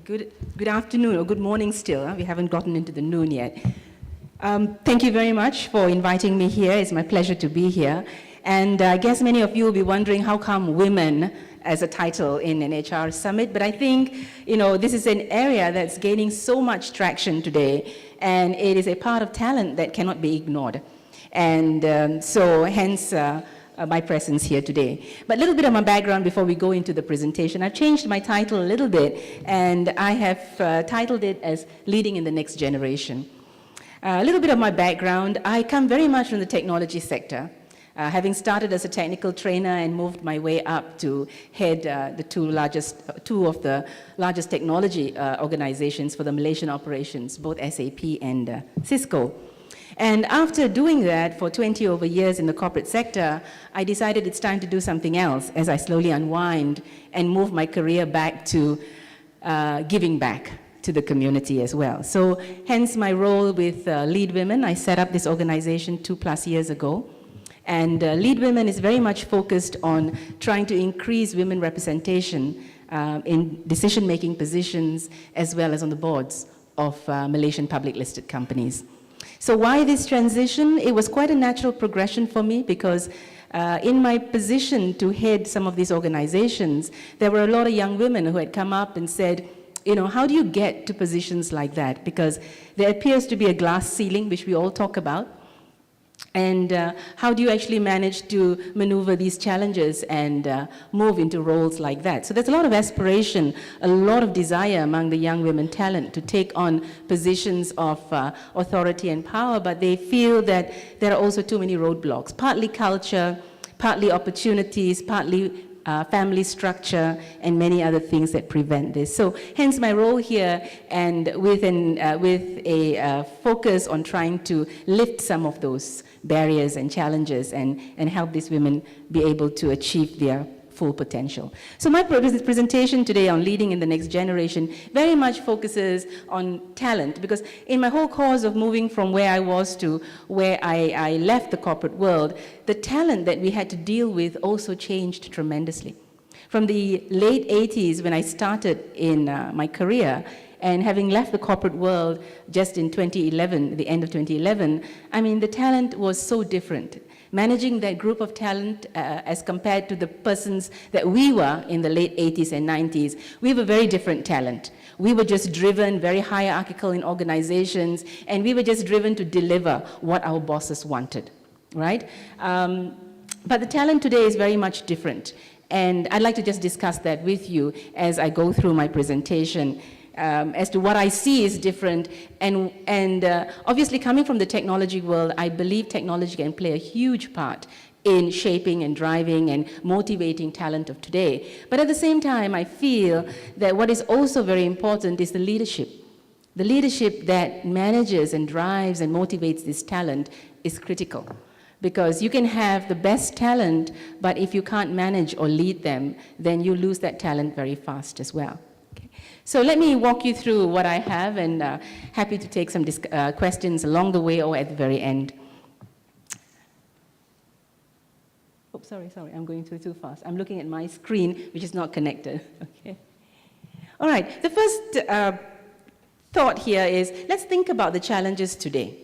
Good afternoon, or good morning still. We haven't gotten into the noon yet. Thank you very much for inviting me here. It's my pleasure to be here. And I guess many of you will be wondering how come women as a title in an HR summit, but I think, this is an area that's gaining so much traction today, and it is a part of talent that cannot be ignored. And so hence my presence here today. But a little bit of my background before we go into the presentation. I've changed my title a little bit, and I have titled it as Leading in the Next Generation. A little bit of my background. I come very much from the technology sector. Having started as a technical trainer and moved my way up to head two of the largest technology organizations for the Malaysian operations, both SAP and Cisco. And after doing that for 20 over years in the corporate sector, I decided it's time to do something else as I slowly unwind and move my career back to giving back to the community as well. So hence my role with Lead Women. I set up this organization 2+ years ago. And Lead Women is very much focused on trying to increase women representation in decision-making positions as well as on the boards of Malaysian public listed companies. So why this transition? It was quite a natural progression for me because in my position to head some of these organizations, there were a lot of young women who had come up and said, how do you get to positions like that? Because there appears to be a glass ceiling, which we all talk about. And how do you actually manage to maneuver these challenges and move into roles like that? So there's a lot of aspiration, a lot of desire among the young women talent to take on positions of authority and power, but they feel that there are also too many roadblocks, partly culture, partly opportunities, partly family structure, and many other things that prevent this. So hence my role here, and with a focus on trying to lift some of those barriers and challenges and help these women be able to achieve their full potential. So my presentation today on leading in the next generation very much focuses on talent, because in my whole course of moving from where I was to where I left the corporate world, the talent that we had to deal with also changed tremendously. From the late 80s when I started in my career, and having left the corporate world just in 2011, the end of 2011, I mean, the talent was so different. Managing that group of talent as compared to the persons that we were in the late 80s and 90s, we were very different talent. We were just driven, very hierarchical in organizations, and we were just driven to deliver what our bosses wanted, right? But the talent today is very much different. And I'd like to just discuss that with you as I go through my presentation. As to what I see is different, and obviously coming from the technology world, I believe technology can play a huge part in shaping and driving and motivating talent of today. But at the same time, I feel that what is also very important is the leadership. The leadership that manages and drives and motivates this talent is critical. Because you can have the best talent, but if you can't manage or lead them, then you lose that talent very fast as well. So let me walk you through what I have, and happy to take some questions along the way or at the very end. Oh, sorry, I'm going through too fast. I'm looking at my screen, which is not connected. Okay. All right, the first thought here is, let's think about the challenges today.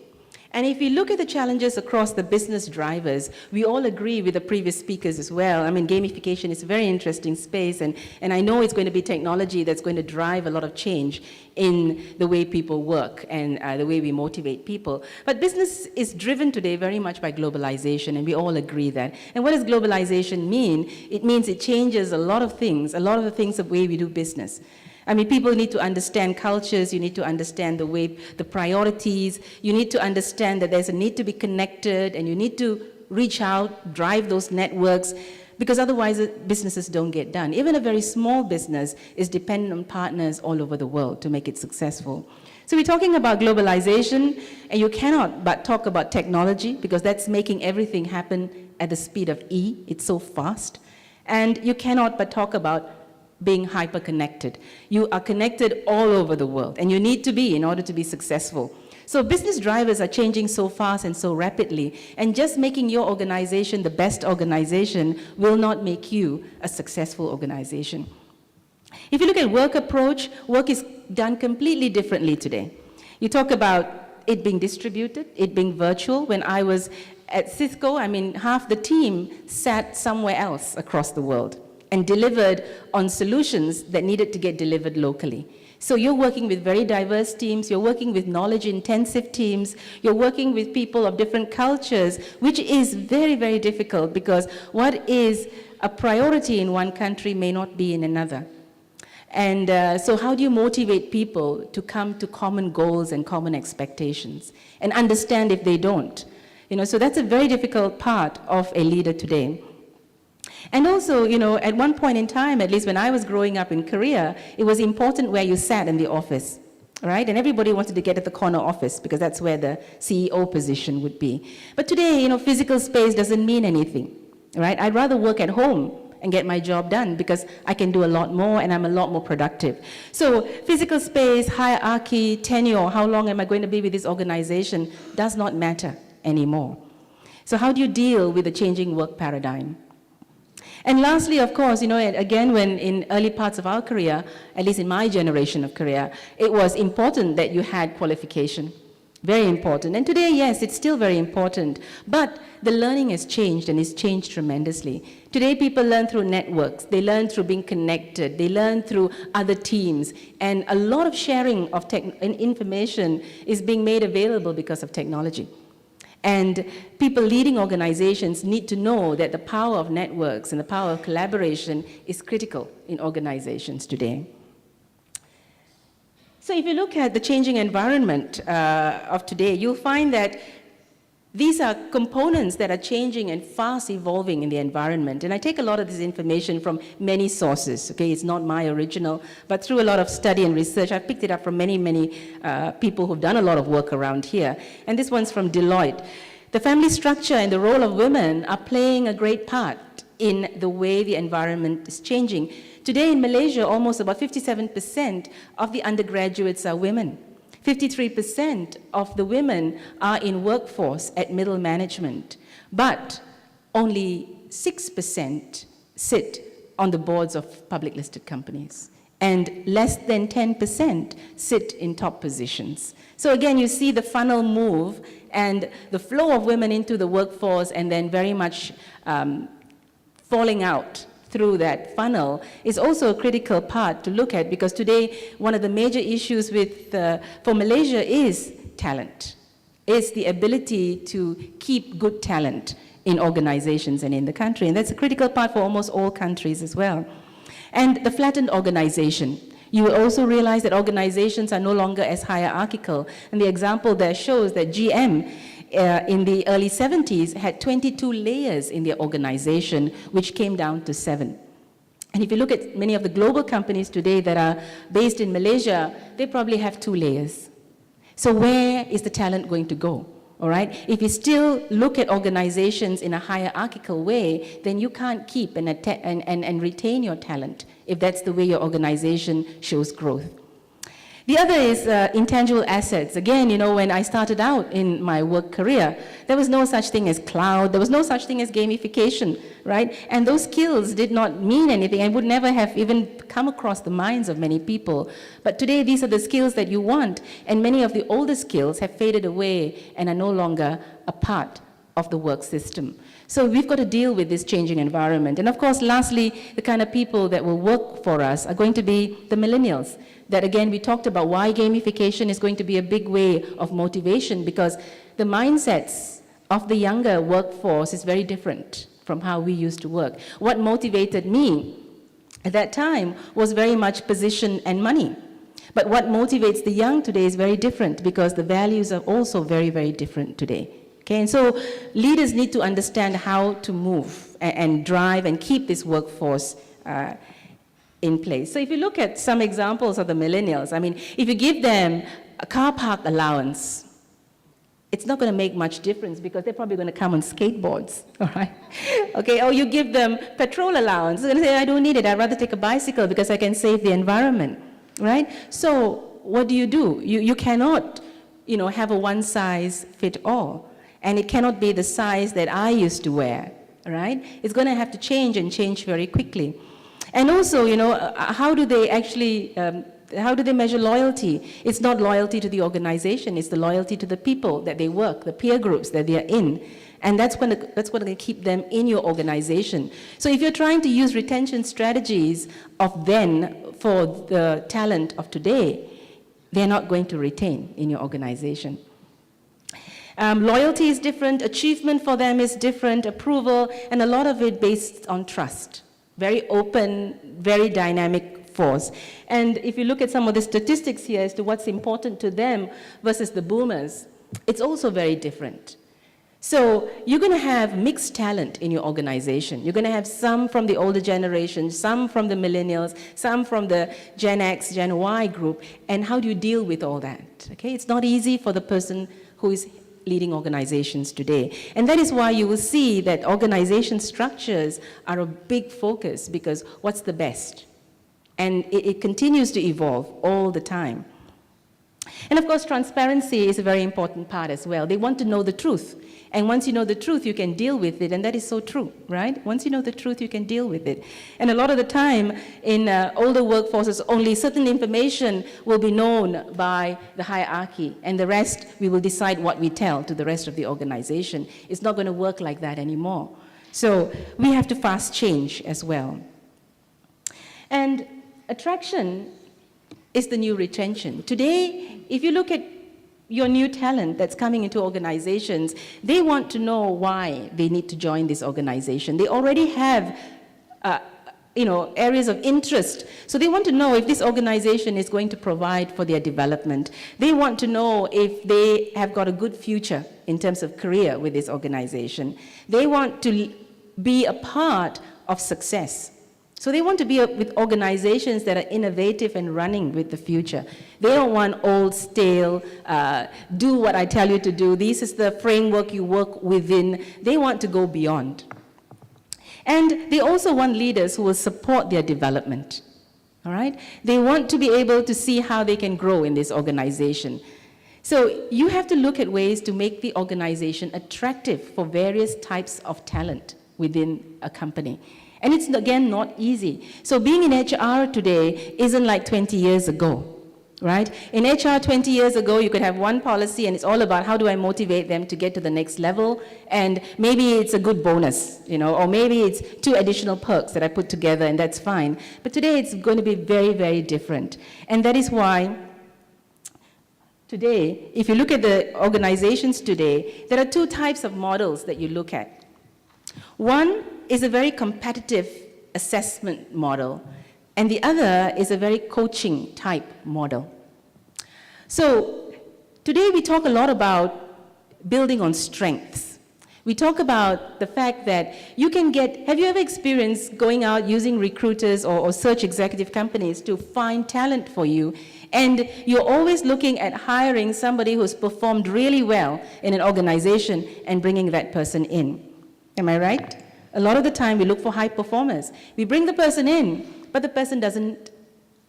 And if you look at the challenges across the business drivers, we all agree with the previous speakers as well. I mean, gamification is a very interesting space, and I know it's going to be technology that's going to drive a lot of change in the way people work and the way we motivate people. But business is driven today very much by globalization, and we all agree that. And what does globalization mean? It means it changes a lot of the things the way we do business. I mean, people need to understand cultures, you need to understand the way, the priorities, you need to understand that there's a need to be connected, and you need to reach out, drive those networks, because otherwise businesses don't get done. Even a very small business is dependent on partners all over the world to make it successful. So we're talking about globalization, and you cannot but talk about technology, because that's making everything happen at the speed of E. It's so fast. And you cannot but talk about being hyper-connected. You are connected all over the world, and you need to be in order to be successful. So business drivers are changing so fast and so rapidly, and just making your organization the best organization will not make you a successful organization. If you look at work approach, work is done completely differently today. You talk about it being distributed, it being virtual. When I was at Cisco, I mean, half the team sat somewhere else across the world and delivered on solutions that needed to get delivered locally. So you're working with very diverse teams, you're working with knowledge-intensive teams, you're working with people of different cultures, which is very, very difficult because what is a priority in one country may not be in another. And so how do you motivate people to come to common goals and common expectations and understand if they don't? So that's a very difficult part of a leader today. And also, at one point in time, at least when I was growing up in Korea, it was important where you sat in the office, right? And everybody wanted to get at the corner office because that's where the CEO position would be. But today, physical space doesn't mean anything, right? I'd rather work at home and get my job done because I can do a lot more and I'm a lot more productive. So physical space, hierarchy, tenure, how long am I going to be with this organization does not matter anymore. So how do you deal with the changing work paradigm? And lastly, of course, again, when in early parts of our career, at least in my generation of career, it was important that you had qualification. Very important. And today, yes, it's still very important. But the learning has changed, and it's changed tremendously. Today, people learn through networks. They learn through being connected. They learn through other teams. And a lot of sharing of information is being made available because of technology. And people leading organizations need to know that the power of networks and the power of collaboration is critical in organizations today. So if you look at the changing environment of today, you'll find that these are components that are changing and fast evolving in the environment. And I take a lot of this information from many sources, okay? It's not my original, but through a lot of study and research, I've picked it up from many, many people who've done a lot of work around here. And this one's from Deloitte. The family structure and the role of women are playing a great part in the way the environment is changing. Today in Malaysia, almost about 57% of the undergraduates are women. 53% of the women are in workforce at middle management, but only 6% sit on the boards of public listed companies, and less than 10% sit in top positions. So again, you see the funnel move and the flow of women into the workforce and then very much falling out through that funnel is also a critical part to look at, because today one of the major issues for Malaysia is talent, is the ability to keep good talent in organizations and in the country. And that's a critical part for almost all countries as well. And the flattened organization. You will also realize that organizations are no longer as hierarchical. And the example there shows that GM in the early 70s had 22 layers in their organization, which came down to 7. And if you look at many of the global companies today that are based in Malaysia, they probably have 2 layers. So where is the talent going to go? All right? If you still look at organizations in a hierarchical way, then you can't keep and retain your talent if that's the way your organization shows growth. The other is intangible assets. Again, when I started out in my work career, there was no such thing as cloud. There was no such thing as gamification, right? And those skills did not mean anything and would never have even come across the minds of many people. But today, these are the skills that you want, and many of the older skills have faded away and are no longer a part of the work system. So we've got to deal with this changing environment. And of course, lastly, the kind of people that will work for us are going to be the millennials. That again, we talked about why gamification is going to be a big way of motivation, because the mindsets of the younger workforce is very different from how we used to work. What motivated me at that time was very much position and money. But what motivates the young today is very different, because the values are also very, very different today. Okay, and so leaders need to understand how to move and drive and keep this workforce in place. So if you look at some examples of the millennials, I mean, if you give them a car park allowance, it's not going to make much difference because they're probably going to come on skateboards, all right? Okay, or you give them petrol allowance, they're going to say, I don't need it, I'd rather take a bicycle because I can save the environment, right? So what do? You cannot, have a one-size-fit-all. And it cannot be the size that I used to wear, right? It's going to have to change and change very quickly. And also, how do they actually, how do they measure loyalty? It's not loyalty to the organization, it's the loyalty to the people that they work, the peer groups that they are in. And that's what's going to keep them in your organization. So if you're trying to use retention strategies of then for the talent of today, they're not going to retain in your organization. Loyalty is different, achievement for them is different, approval, and a lot of it based on trust. Very open, very dynamic force. And if you look at some of the statistics here as to what's important to them versus the boomers, it's also very different. So you're going to have mixed talent in your organization. You're going to have some from the older generation, some from the millennials, some from the Gen X, Gen Y group, and how do you deal with all that? Okay, it's not easy for the person who is leading organizations today. And that is why you will see that organization structures are a big focus, because what's the best? And it continues to evolve all the time. And of course, transparency is a very important part as well. They want to know the truth. And once you know the truth, you can deal with it, and that is so true, right? Once you know the truth, you can deal with it. And a lot of the time, in older workforces, only certain information will be known by the hierarchy, and the rest, we will decide what we tell to the rest of the organization. It's not going to work like that anymore. So we have to fast change as well. And attraction is the new retention. Today, if you look at your new talent that's coming into organizations, they want to know why they need to join this organization. They already have areas of interest. So they want to know if this organization is going to provide for their development. They want to know if they have got a good future in terms of career with this organization. They want to be a part of success. So they want to be with organizations that are innovative and running with the future. They don't want old, stale, do what I tell you to do. This is the framework you work within. They want to go beyond. And they also want leaders who will support their development. All right? They want to be able to see how they can grow in this organization. So you have to look at ways to make the organization attractive for various types of talent within a company. And it's, again, not easy. So being in HR today isn't like 20 years ago, right? In HR 20 years ago, you could have one policy, and it's all about how do I motivate them to get to the next level, and maybe it's a good bonus, or maybe it's 2 additional perks that I put together, and that's fine. But today, it's going to be very, very different. And that is why today, if you look at the organizations today, there are 2 types of models that you look at. One is a very competitive assessment model, and the other is a very coaching type model. So today we talk a lot about building on strengths. We talk about the fact that you can have you ever experienced going out using recruiters or search executive companies to find talent for you, and you're always looking at hiring somebody who's performed really well in an organization and bringing that person in? Am I right? A lot of the time we look for high performers. We bring the person in, but the person doesn't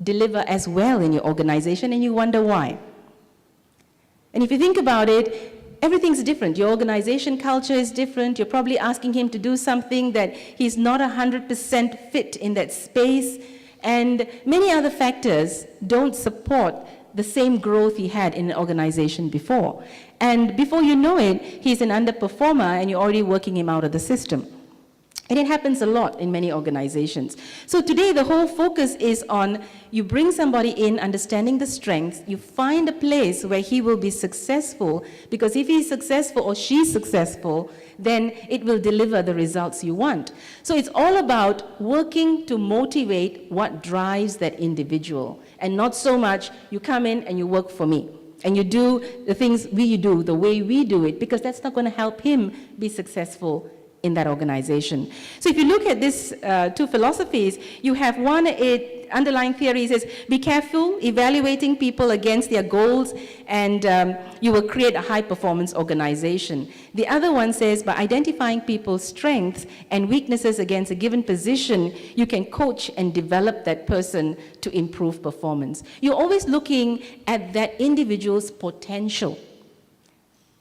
deliver as well in your organization, and you wonder why. And if you think about it, everything's different. Your organization culture is different. You're probably asking him to do something that he's not 100% fit in that space, and many other factors don't support the same growth he had in an organization before. And before you know it, he's an underperformer, and you're already working him out of the system. And it happens a lot in many organizations. So today, the whole focus is on you bring somebody in, understanding the strengths, you find a place where he will be successful, because if he's successful or she's successful, then it will deliver the results you want. So it's all about working to motivate what drives that individual, and not so much you come in and you work for me, and you do the things we do the way we do it, because that's not going to help him be successful in that organization. So if you look at these 2 philosophies, you have one underlying theory says, be careful evaluating people against their goals, and you will create a high-performance organization. The other one says, by identifying people's strengths and weaknesses against a given position, you can coach and develop that person to improve performance. You're always looking at that individual's potential.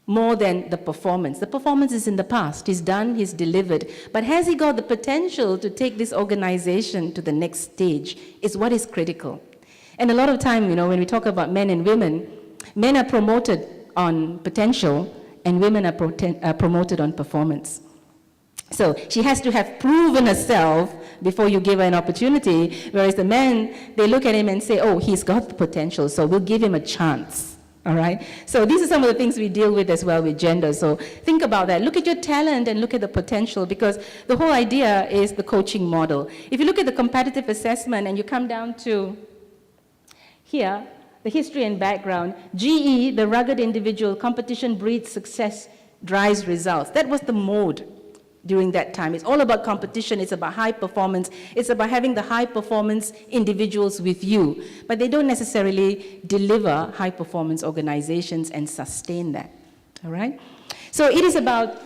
more than the performance. The performance is in the past. He's done, he's delivered. But has he got the potential to take this organization to the next stage is what is critical. And a lot of time, when we talk about men and women, men are promoted on potential and women are promoted on performance. So she has to have proven herself before you give her an opportunity, whereas the men, they look at him and say, oh, he's got the potential, so we'll give him a chance. All right? So these are some of the things we deal with as well with gender. So think about that. Look at your talent and look at the potential, because the whole idea is the coaching model. If you look at the competitive assessment and you come down to here, the history and background, GE, the rugged individual, competition breeds success, drives results. That was the mode during that time. It's all about competition. It's about high performance. It's about having the high performance individuals with you. But they don't necessarily deliver high performance organizations and sustain that. All right? So it is about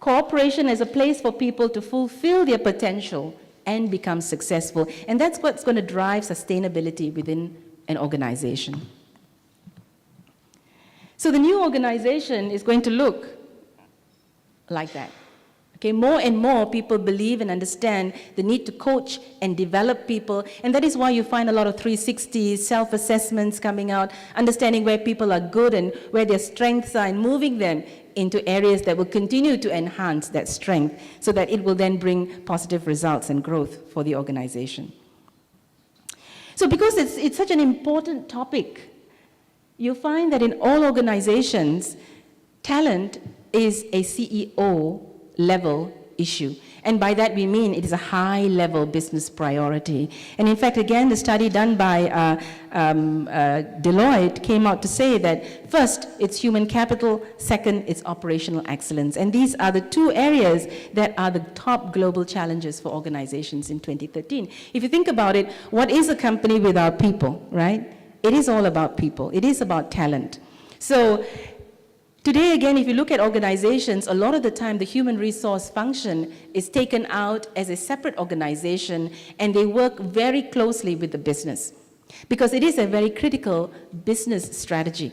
cooperation as a place for people to fulfill their potential and become successful. And that's what's going to drive sustainability within an organization. So the new organization is going to look like that. Okay, more and more people believe and understand the need to coach and develop people, and that is why you find a lot of 360 self-assessments coming out, understanding where people are good and where their strengths are, and moving them into areas that will continue to enhance that strength so that it will then bring positive results and growth for the organization. So because it's such an important topic, you find that in all organizations, talent is a CEO level issue. And by that we mean it is a high-level business priority. And in fact, again, the study done by Deloitte came out to say that first, it's human capital, second, it's operational excellence. And these are the two areas that are the top global challenges for organizations in 2013. If you think about it, what is a company without people, right? It is all about people. It is about talent. So today, again, if you look at organizations, a lot of the time the human resource function is taken out as a separate organization, and they work very closely with the business because it is a very critical business strategy.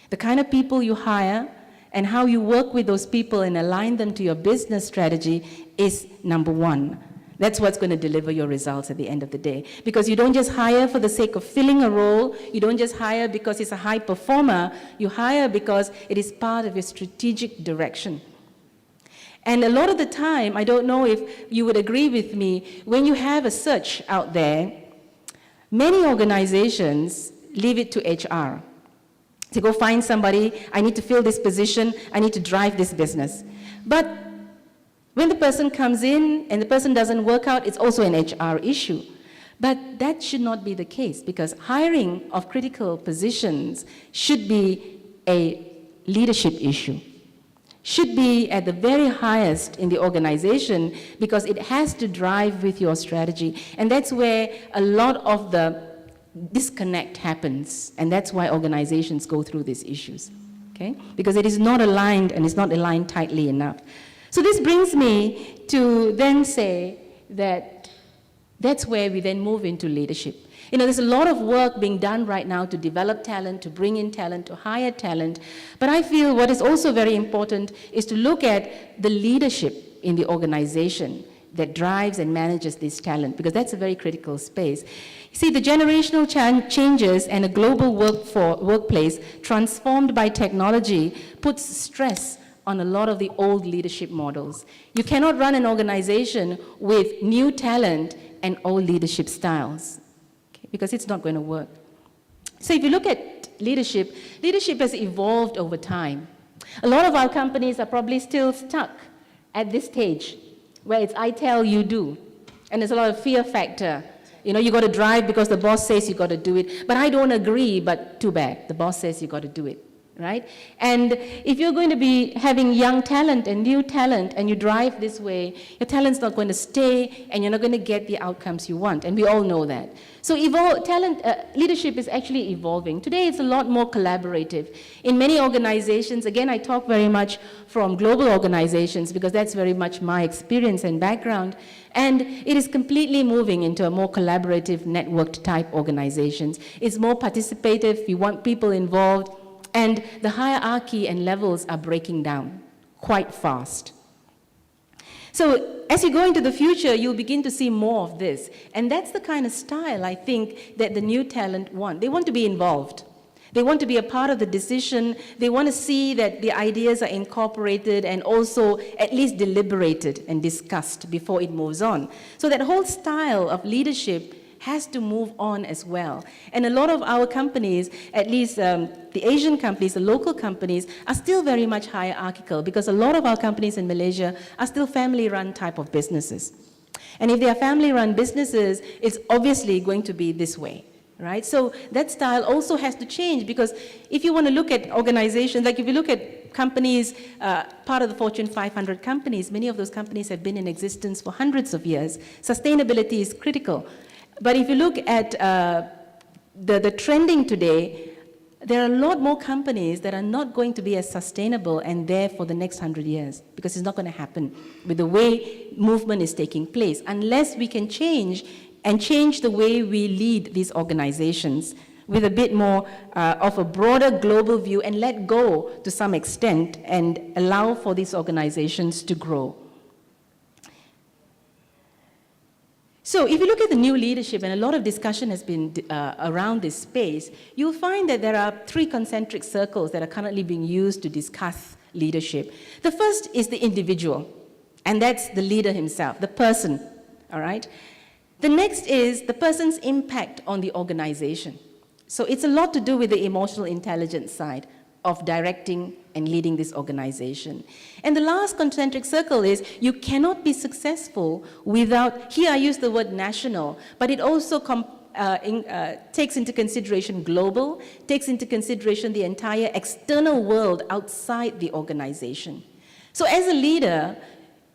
The kind of people you hire and how you work with those people and align them to your business strategy is number one. That's what's going to deliver your results at the end of the day. Because you don't just hire for the sake of filling a role. You don't just hire because it's a high performer. You hire because it is part of your strategic direction. And a lot of the time, I don't know if you would agree with me, when you have a search out there, many organizations leave it to HR. To go find somebody, I need to fill this position, I need to drive this business. But when the person comes in and the person doesn't work out, it's also an HR issue. But that should not be the case, because hiring of critical positions should be a leadership issue. Should be at the very highest in the organization, because it has to drive with your strategy. And that's where a lot of the disconnect happens. And that's why organizations go through these issues. Okay? Because it is not aligned, and it's not aligned tightly enough. So this brings me to then say that that's where we then move into leadership. There's a lot of work being done right now to develop talent, to bring in talent, to hire talent. But I feel what is also very important is to look at the leadership in the organization that drives and manages this talent, because that's a very critical space. You see, the generational changes and a global workplace transformed by technology puts stress on a lot of the old leadership models. You cannot run an organization with new talent and old leadership styles, okay, because it's not going to work. So if you look at leadership, leadership has evolved over time. A lot of our companies are probably still stuck at this stage where it's I tell, you do. And there's a lot of fear factor. You got to drive because the boss says you got to do it. But I don't agree, but too bad. The boss says you got to do it. Right? And if you're going to be having young talent and new talent and you drive this way, your talent's not going to stay and you're not going to get the outcomes you want. And we all know that. So leadership is actually evolving. Today it's a lot more collaborative. In many organizations, again, I talk very much from global organizations because that's very much my experience and background. And it is completely moving into a more collaborative, networked type organizations. It's more participative. We want people involved. And the hierarchy and levels are breaking down quite fast. So as you go into the future, you'll begin to see more of this. And that's the kind of style, I think, that the new talent want. They want to be involved. They want to be a part of the decision. They want to see that the ideas are incorporated and also at least deliberated and discussed before it moves on. So that whole style of leadership has to move on as well. And a lot of our companies, at least the Asian companies, the local companies, are still very much hierarchical because a lot of our companies in Malaysia are still family-run type of businesses. And if they are family-run businesses, it's obviously going to be this way, right? So that style also has to change because if you want to look at organizations, like if you look at companies, part of the Fortune 500 companies, many of those companies have been in existence for hundreds of years. Sustainability is critical. But if you look at the trending today, there are a lot more companies that are not going to be as sustainable and there for the next 100 years because it's not going to happen with the way movement is taking place unless we can change the way we lead these organizations with a bit more of a broader global view and let go to some extent and allow for these organizations to grow. So if you look at the new leadership, and a lot of discussion has been around this space, you'll find that there are 3 concentric circles that are currently being used to discuss leadership. The first is the individual, and that's the leader himself, the person, all right? The next is the person's impact on the organization. So it's a lot to do with the emotional intelligence side of directing and leading this organization. And the last concentric circle is you cannot be successful without, here I use the word national, but it also takes into consideration global, takes into consideration the entire external world outside the organization. So as a leader,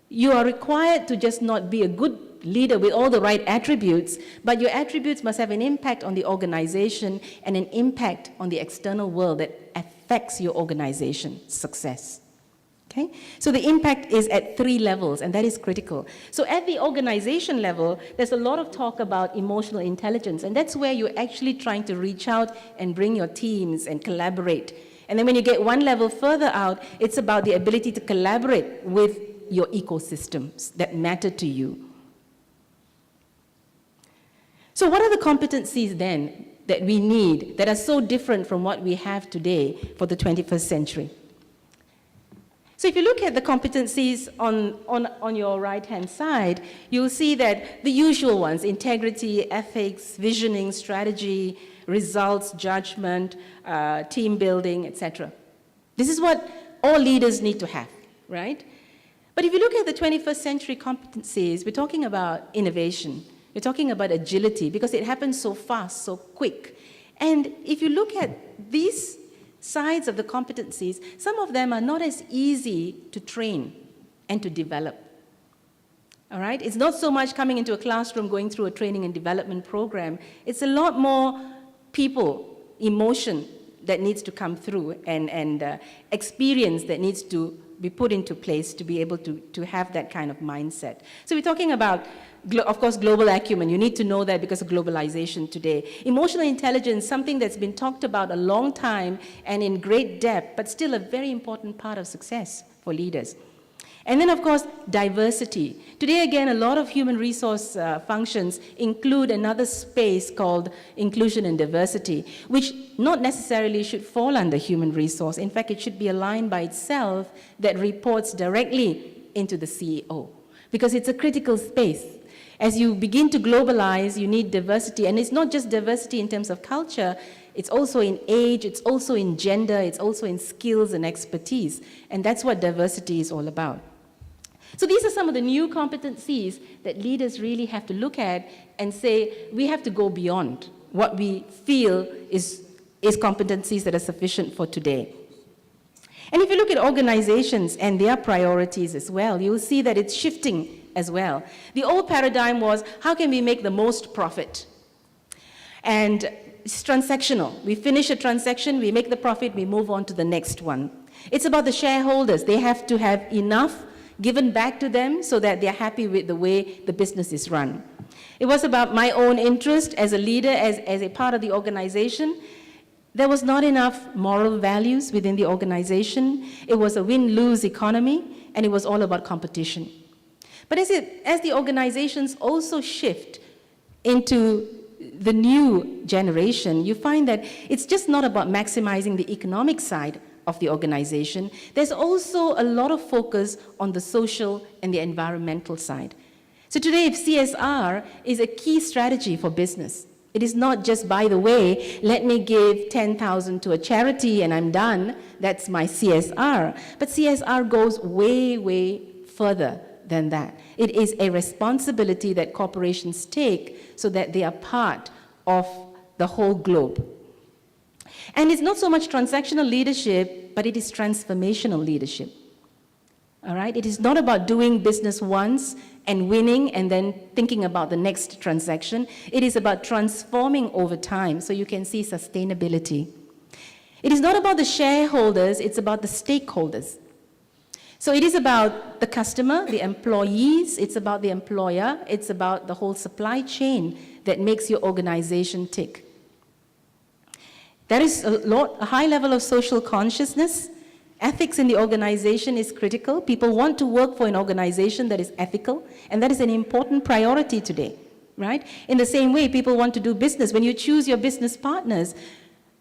you are required to just not be a good leader with all the right attributes, but your attributes must have an impact on the organization and an impact on the external world that affects your organization's success. Okay? So the impact is at 3 levels, and that is critical. So at the organization level, there's a lot of talk about emotional intelligence, and that's where you're actually trying to reach out and bring your teams and collaborate. And then when you get one level further out, it's about the ability to collaborate with your ecosystems that matter to you. So what are the competencies then that we need that are so different from what we have today for the 21st century? So if you look at the competencies on your right-hand side, you'll see that the usual ones, integrity, ethics, visioning, strategy, results, judgment, team building, etc. This is what all leaders need to have, right? But if you look at the 21st century competencies, we're talking about innovation. We're talking about agility because it happens so fast, so quick. And if you look at these sides of the competencies, some of them are not as easy to train and to develop. All right? It's not so much coming into a classroom, going through a training and development program. It's a lot more people, emotion that needs to come through and experience that needs to be put into place to be able to have that kind of mindset. So we're talking about, of course, global acumen. You need to know that because of globalization today. Emotional intelligence, something that's been talked about a long time and in great depth, but still a very important part of success for leaders. And then, of course, diversity. Today, again, a lot of human resource functions include another space called inclusion and diversity, which not necessarily should fall under human resource. In fact, it should be a line by itself that reports directly into the CEO, because it's a critical space. As you begin to globalize, you need diversity. And it's not just diversity in terms of culture, it's also in age, it's also in gender, it's also in skills and expertise. And that's what diversity is all about. So these are some of the new competencies that leaders really have to look at and say, we have to go beyond what we feel is competencies that are sufficient for today. And if you look at organizations and their priorities as well, you'll see that it's shifting as well. The old paradigm was, how can we make the most profit? And it's transactional. We finish a transaction, we make the profit, we move on to the next one. It's about the shareholders. They have to have enough given back to them so that they're happy with the way the business is run. It was about my own interest as a leader, as a part of the organization. There was not enough moral values within the organization. It was a win-lose economy, and it was all about competition. But as the organizations also shift into the new generation, you find that it's just not about maximizing the economic side of the organization. There's also a lot of focus on the social and the environmental side. So today, if CSR is a key strategy for business, it is not just, by the way, let me give 10,000 to a charity and I'm done. That's my CSR. But CSR goes way, way further than that. It is a responsibility that corporations take so that they are part of the whole globe. And it's not so much transactional leadership, but it is transformational leadership. All right? It is not about doing business once and winning and then thinking about the next transaction. It is about transforming over time so you can see sustainability. It is not about the shareholders, it's about the stakeholders. So it is about the customer, the employees, it's about the employer, it's about the whole supply chain that makes your organization tick. There is a high level of social consciousness. Ethics in the organization is critical. People want to work for an organization that is ethical, and that is an important priority today, right? In the same way, people want to do business. When you choose your business partners,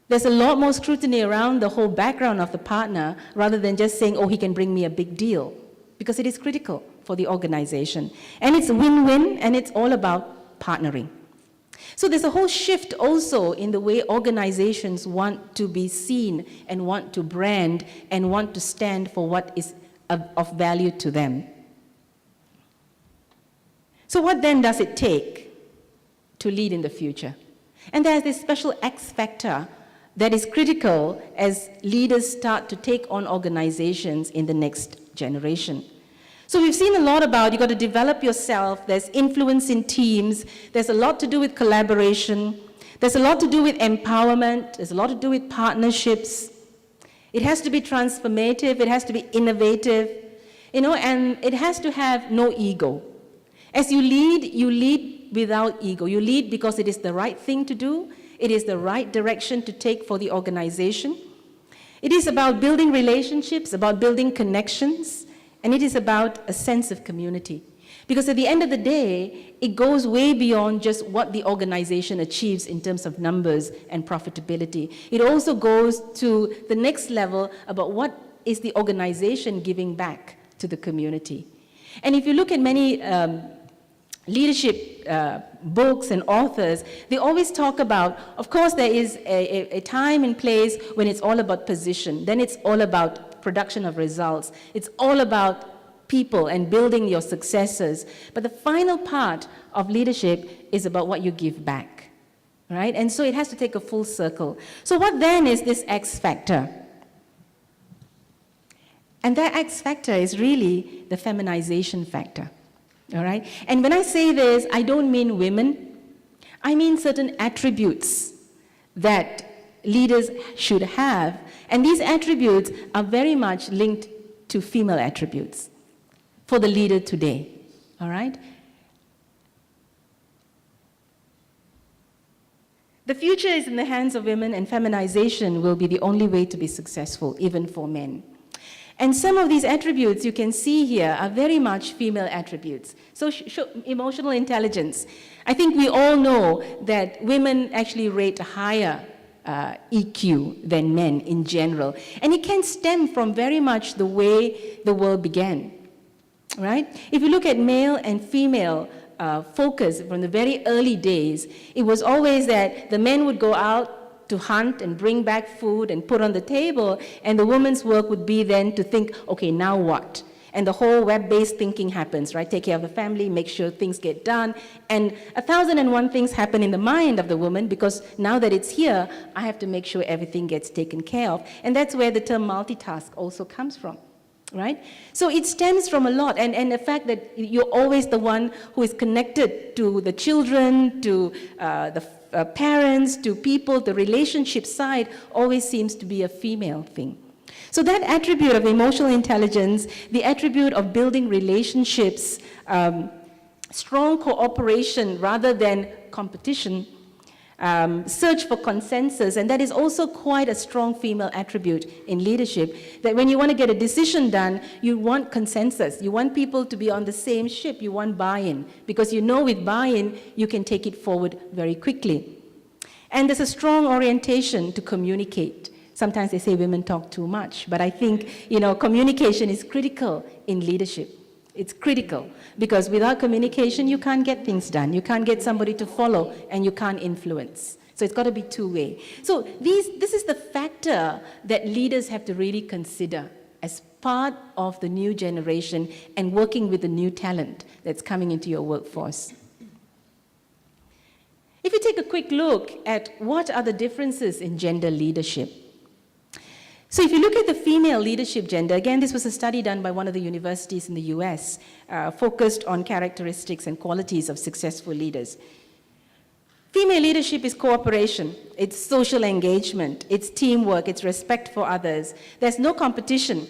there's a lot more scrutiny around the whole background of the partner rather than just saying, oh, he can bring me a big deal, because it is critical for the organization. And it's a win-win, and it's all about partnering. So there's a whole shift also in the way organizations want to be seen and want to brand and want to stand for what is of value to them. So what then does it take to lead in the future? And there's this special X factor that is critical as leaders start to take on organizations in the next generation. So we've seen a lot about, you've got to develop yourself, there's influence in teams, there's a lot to do with collaboration, there's a lot to do with empowerment, there's a lot to do with partnerships. It has to be transformative, it has to be innovative, and it has to have no ego. As you lead without ego. You lead because it is the right thing to do, it is the right direction to take for the organization. It is about building relationships, about building connections, and it is about a sense of community. Because at the end of the day, it goes way beyond just what the organization achieves in terms of numbers and profitability. It also goes to the next level about what is the organization giving back to the community. And if you look at many leadership books and authors, they always talk about, of course, there is a time and place when it's all about position. Then it's all about production of results. It's all about people and building your successors. But the final part of leadership is about what you give back, right? And so it has to take a full circle. So what then is this X factor? And that X factor is really the feminization factor, all right? And when I say this, I don't mean women. I mean certain attributes that leaders should have. And these attributes are very much linked to female attributes for the leader today, all right? The future is in the hands of women, and feminization will be the only way to be successful, even for men. And some of these attributes you can see here are very much female attributes. So emotional intelligence. I think we all know that women actually rate higher EQ than men in general. And it can stem from very much the way the world began, right? If you look at male and female focus from the very early days, it was always that the men would go out to hunt and bring back food and put on the table, and the woman's work would be then to think, okay, now what? And the whole web-based thinking happens, right? Take care of the family, make sure things get done. And 1,001 things happen in the mind of the woman, because now that it's here, I have to make sure everything gets taken care of. And that's where the term multitask also comes from, right? So it stems from a lot. And the fact that you're always the one who is connected to the children, to the parents, to people, the relationship side always seems to be a female thing. So that attribute of emotional intelligence, the attribute of building relationships, strong cooperation rather than competition, search for consensus, and that is also quite a strong female attribute in leadership, that when you want to get a decision done, you want consensus. You want people to be on the same ship. You want buy-in, because you know with buy-in, you can take it forward very quickly. And there's a strong orientation to communicate. Sometimes they say women talk too much, but I think, communication is critical in leadership. It's critical, because without communication, you can't get things done. You can't get somebody to follow, and you can't influence. So it's got to be two-way. So this is the factor that leaders have to really consider as part of the new generation and working with the new talent that's coming into your workforce. If you take a quick look at what are the differences in gender leadership. So if you look at the female leadership gender, again, this was a study done by one of the universities in the US, focused on characteristics and qualities of successful leaders. Female leadership is cooperation, it's social engagement, it's teamwork, it's respect for others. There's no competition,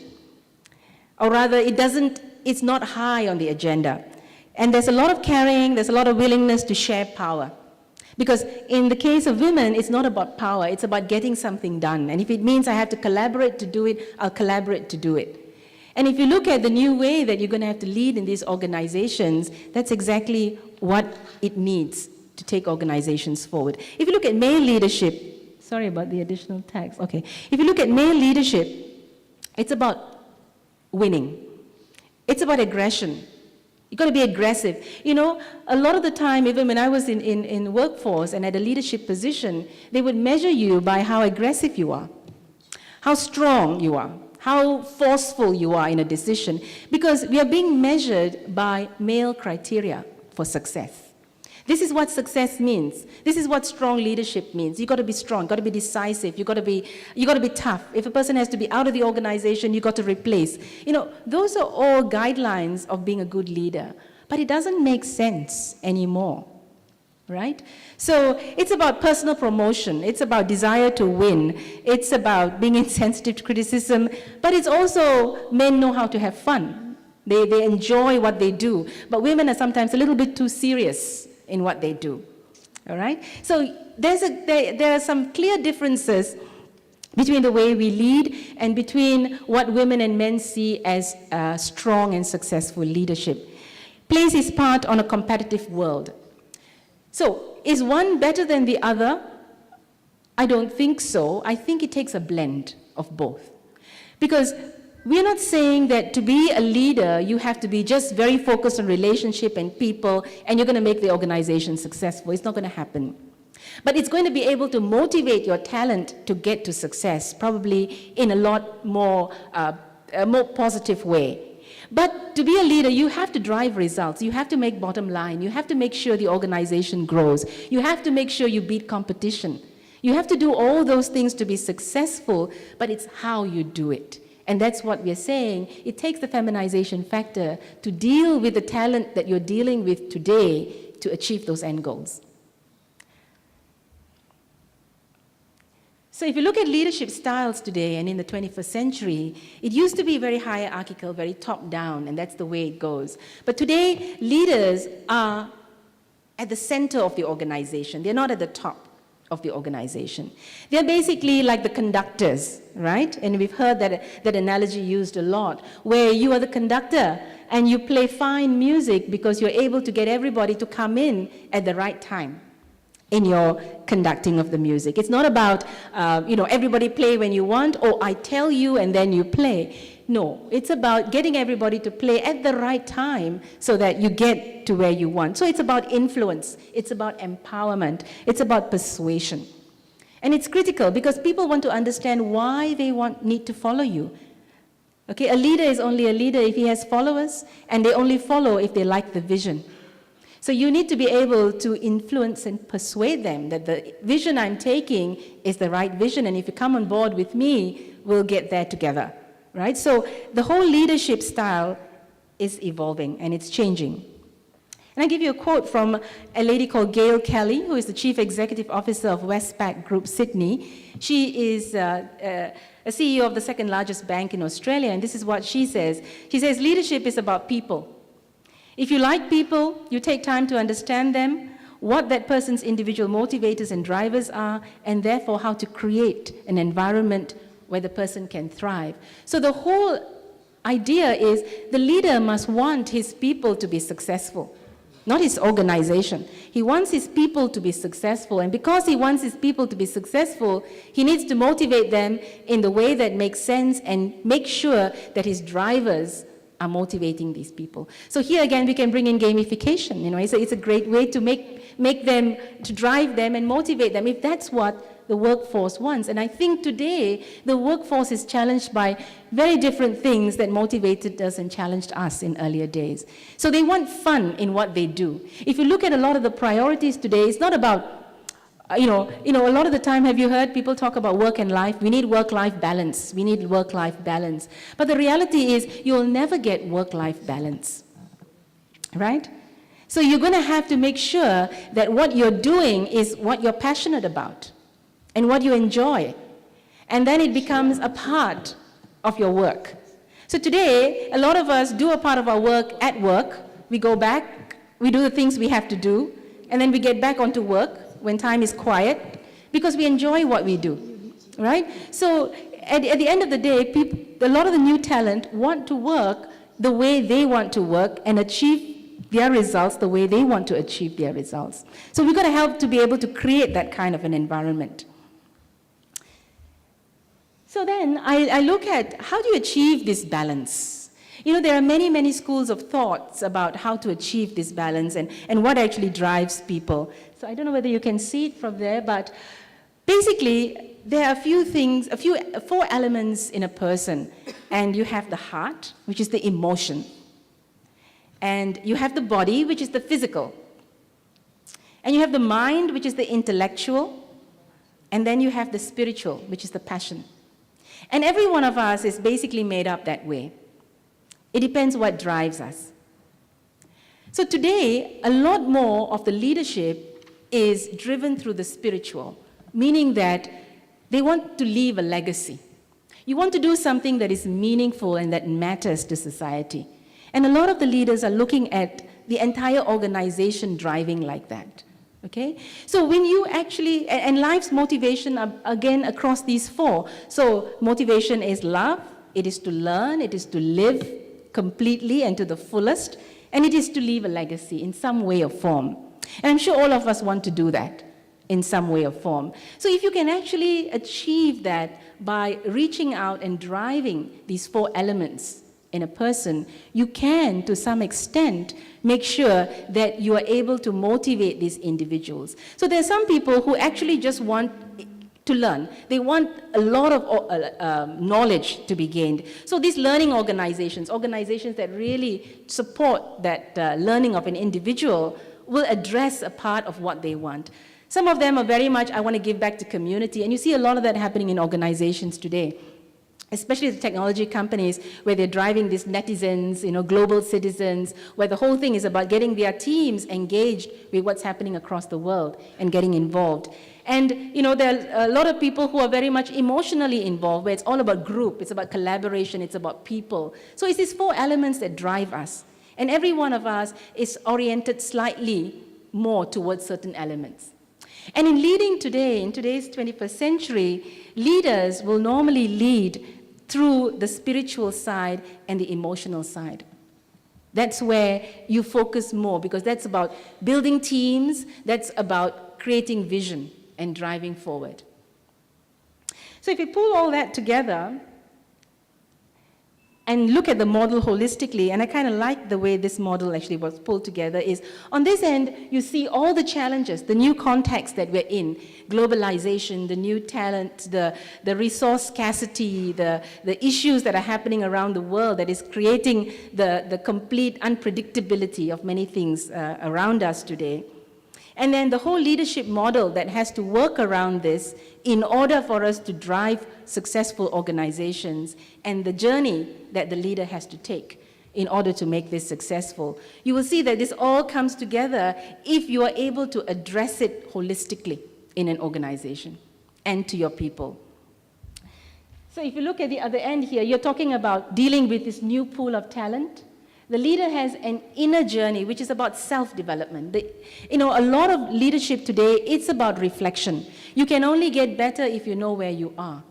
or rather, it's not high on the agenda. And there's a lot of caring, there's a lot of willingness to share power. Because in the case of women, it's not about power, it's about getting something done. And if it means I have to collaborate to do it, I'll collaborate to do it. And if you look at the new way that you're going to have to lead in these organizations, that's exactly what it needs to take organizations forward. If you look at male leadership, sorry about the additional tags, okay. If you look at male leadership, it's about winning. It's about aggression. You've got to be aggressive. A lot of the time, even when I was in workforce and at a leadership position, they would measure you by how aggressive you are, how strong you are, how forceful you are in a decision, because we are being measured by male criteria for success. This is what success means. This is what strong leadership means. You've got to be strong, you've got to be decisive, you've got to be tough. If a person has to be out of the organization, you've got to replace. Those are all guidelines of being a good leader, but it doesn't make sense anymore, right? So it's about personal promotion, it's about desire to win, it's about being insensitive to criticism, but it's also men know how to have fun. They enjoy what they do, but women are sometimes a little bit too serious in what they do, all right? So there are some clear differences between the way we lead and between what women and men see as strong and successful leadership. Plays its part on a competitive world. So is one better than the other? I don't think so. I think it takes a blend of both. Because we're not saying that to be a leader, you have to be just very focused on relationship and people, and you're going to make the organization successful. It's not going to happen. But it's going to be able to motivate your talent to get to success, probably in a lot more, a more positive way. But to be a leader, you have to drive results. You have to make bottom line. You have to make sure the organization grows. You have to make sure you beat competition. You have to do all those things to be successful, but it's how you do it. And that's what we're saying. It takes the feminization factor to deal with the talent that you're dealing with today to achieve those end goals. So if you look at leadership styles today and in the 21st century, it used to be very hierarchical, very top-down, and that's the way it goes. But today, leaders are at the center of the organization. They're not at the top of the organization. They're basically like the conductors, right? And we've heard that analogy used a lot, where you are the conductor and you play fine music because you're able to get everybody to come in at the right time in your conducting of the music. It's not about, everybody play when you want, or I tell you and then you play. No, it's about getting everybody to play at the right time so that you get to where you want. So it's about influence, it's about empowerment, it's about persuasion. And it's critical because people want to understand why they need to follow you. Okay, a leader is only a leader if he has followers, and they only follow if they like the vision. So you need to be able to influence and persuade them that the vision I'm taking is the right vision, and if you come on board with me, we'll get there together. Right? So the whole leadership style is evolving and it's changing. And I give you a quote from a lady called Gail Kelly, who is the Chief Executive Officer of Westpac Group Sydney. She is a CEO of the second largest bank in Australia, and this is what she says. She says, leadership is about people. If you like people, you take time to understand them, what that person's individual motivators and drivers are, and therefore how to create an environment where the person can thrive. So the whole idea is the leader must want his people to be successful, not his organization. He wants his people to be successful, and because he wants his people to be successful, he needs to motivate them in the way that makes sense and make sure that his drivers are motivating these people. So here again, we can bring in gamification. It's a great way to make them, to drive them and motivate them, if that's what the workforce wants. And I think today, the workforce is challenged by very different things that motivated us and challenged us in earlier days. So they want fun in what they do. If you look at a lot of the priorities today, it's not about, a lot of the time, have you heard people talk about work and life? We need work-life balance. We need work-life balance. But the reality is, you'll never get work-life balance, right? So you're going to have to make sure that what you're doing is what you're passionate about and what you enjoy. And then it becomes a part of your work. So today, a lot of us do a part of our work at work. We go back, we do the things we have to do, and then we get back onto work when time is quiet, because we enjoy what we do, right? So at the end of the day, a lot of the new talent want to work the way they want to work and achieve their results the way they want to achieve their results. So we've got to help to be able to create that kind of an environment. So then I look at how do you achieve this balance? There are many, many schools of thoughts about how to achieve this balance and what actually drives people. So I don't know whether you can see it from there, but basically there are a few things, four elements in a person. And you have the heart, which is the emotion. And you have the body, which is the physical. And you have the mind, which is the intellectual. And then you have the spiritual, which is the passion. And every one of us is basically made up that way. It depends what drives us. So today, a lot more of the leadership is driven through the spiritual, meaning that they want to leave a legacy. You want to do something that is meaningful and that matters to society. And a lot of the leaders are looking at the entire organization driving like that. Okay? So when you actually, and life's motivation, again, across these four. So motivation is love, it is to learn, it is to live completely and to the fullest, and it is to leave a legacy in some way or form. And I'm sure all of us want to do that in some way or form. So if you can actually achieve that by reaching out and driving these four elements in a person, you can, to some extent, make sure that you are able to motivate these individuals. So there are some people who actually just want to learn. They want a lot of knowledge to be gained. So these learning organizations that really support that learning of an individual, will address a part of what they want. Some of them are very much, I want to give back to community, and you see a lot of that happening in organizations today, especially the technology companies where they're driving these netizens, global citizens, where the whole thing is about getting their teams engaged with what's happening across the world and getting involved. And there are a lot of people who are very much emotionally involved, where it's all about group, it's about collaboration, it's about people. So it's these four elements that drive us. And every one of us is oriented slightly more towards certain elements. And in leading today, in today's 21st century, leaders will normally lead through the spiritual side and the emotional side. That's where you focus more, because that's about building teams, that's about creating vision and driving forward. So if you pull all that together and look at the model holistically, and I kind of like the way this model actually was pulled together, is on this end, you see all the challenges, the new context that we're in, globalization, the new talent, the resource scarcity, the issues that are happening around the world that is creating the complete unpredictability of many things around us today. And then the whole leadership model that has to work around this in order for us to drive successful organizations, and the journey that the leader has to take in order to make this successful. You will see that this all comes together if you are able to address it holistically in an organization and to your people. So if you look at the other end here, you're talking about dealing with this new pool of talent. The leader has an inner journey, which is about self-development. A lot of leadership today, it's about reflection. You can only get better if you know where you are.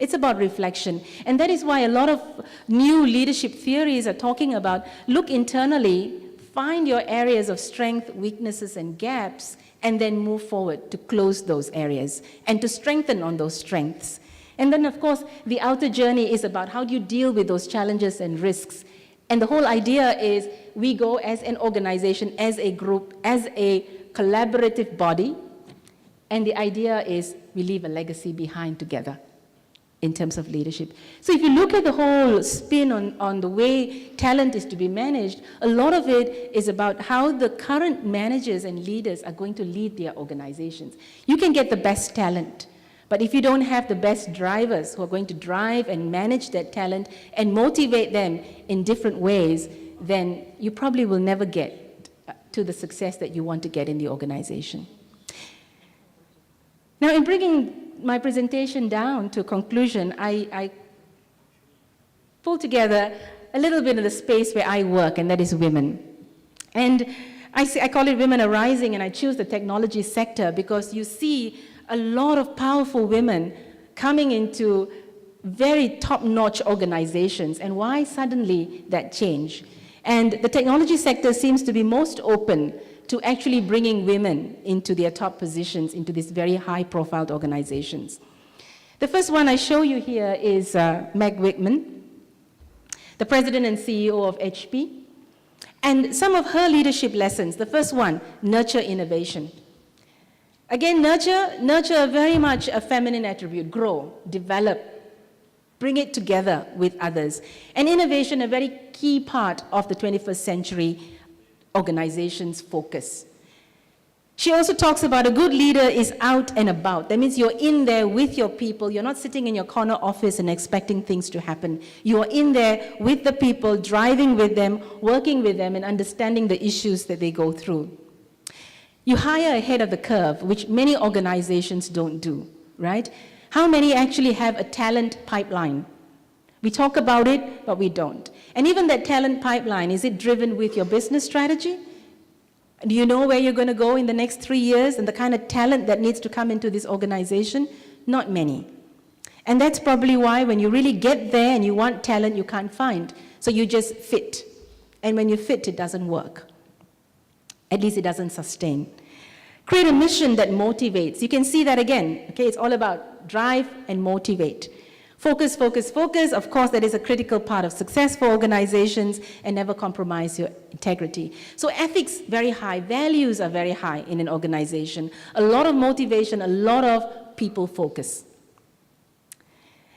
It's about reflection. And that is why a lot of new leadership theories are talking about look internally, find your areas of strength, weaknesses, and gaps, and then move forward to close those areas and to strengthen on those strengths. And then, of course, the outer journey is about how do you deal with those challenges and risks. And the whole idea is we go as an organization, as a group, as a collaborative body, and the idea is we leave a legacy behind together in terms of leadership. So if you look at the whole spin on the way talent is to be managed, a lot of it is about how the current managers and leaders are going to lead their organizations. You can get the best talent, but if you don't have the best drivers who are going to drive and manage that talent and motivate them in different ways, then you probably will never get to the success that you want to get in the organization. Now, in bringing my presentation down to a conclusion, I pull together a little bit of the space where I work, and that is women. And I call it Women Arising, and I choose the technology sector because you see a lot of powerful women coming into very top-notch organizations. And why suddenly that change? And the technology sector seems to be most open to actually bringing women into their top positions, into these very high-profile organizations. The first one I show you here is Meg Whitman, the president and CEO of HP. And some of her leadership lessons, the first one, nurture innovation. Again, nurture very much a feminine attribute, grow, develop, bring it together with others. And innovation, a very key part of the 21st century organization's focus. She also talks about a good leader is out and about. That means you're in there with your people. You're not sitting in your corner office and expecting things to happen. You are in there with the people, driving with them, working with them, and understanding the issues that they go through. You hire ahead of the curve, which many organizations don't do, right? How many actually have a talent pipeline? We talk about it, but we don't. And even that talent pipeline, is it driven with your business strategy? Do you know where you're going to go in the next 3 years and the kind of talent that needs to come into this organization? Not many. And that's probably why when you really get there and you want talent, you can't find. So you just fit. And when you fit, it doesn't work. At least it doesn't sustain. Create a mission that motivates. You can see that again. Okay, it's all about drive and motivate. Focus, focus, focus. Of course, that is a critical part of success for organizations, and never compromise your integrity. So ethics, very high. Values are very high in an organization. A lot of motivation, a lot of people focus.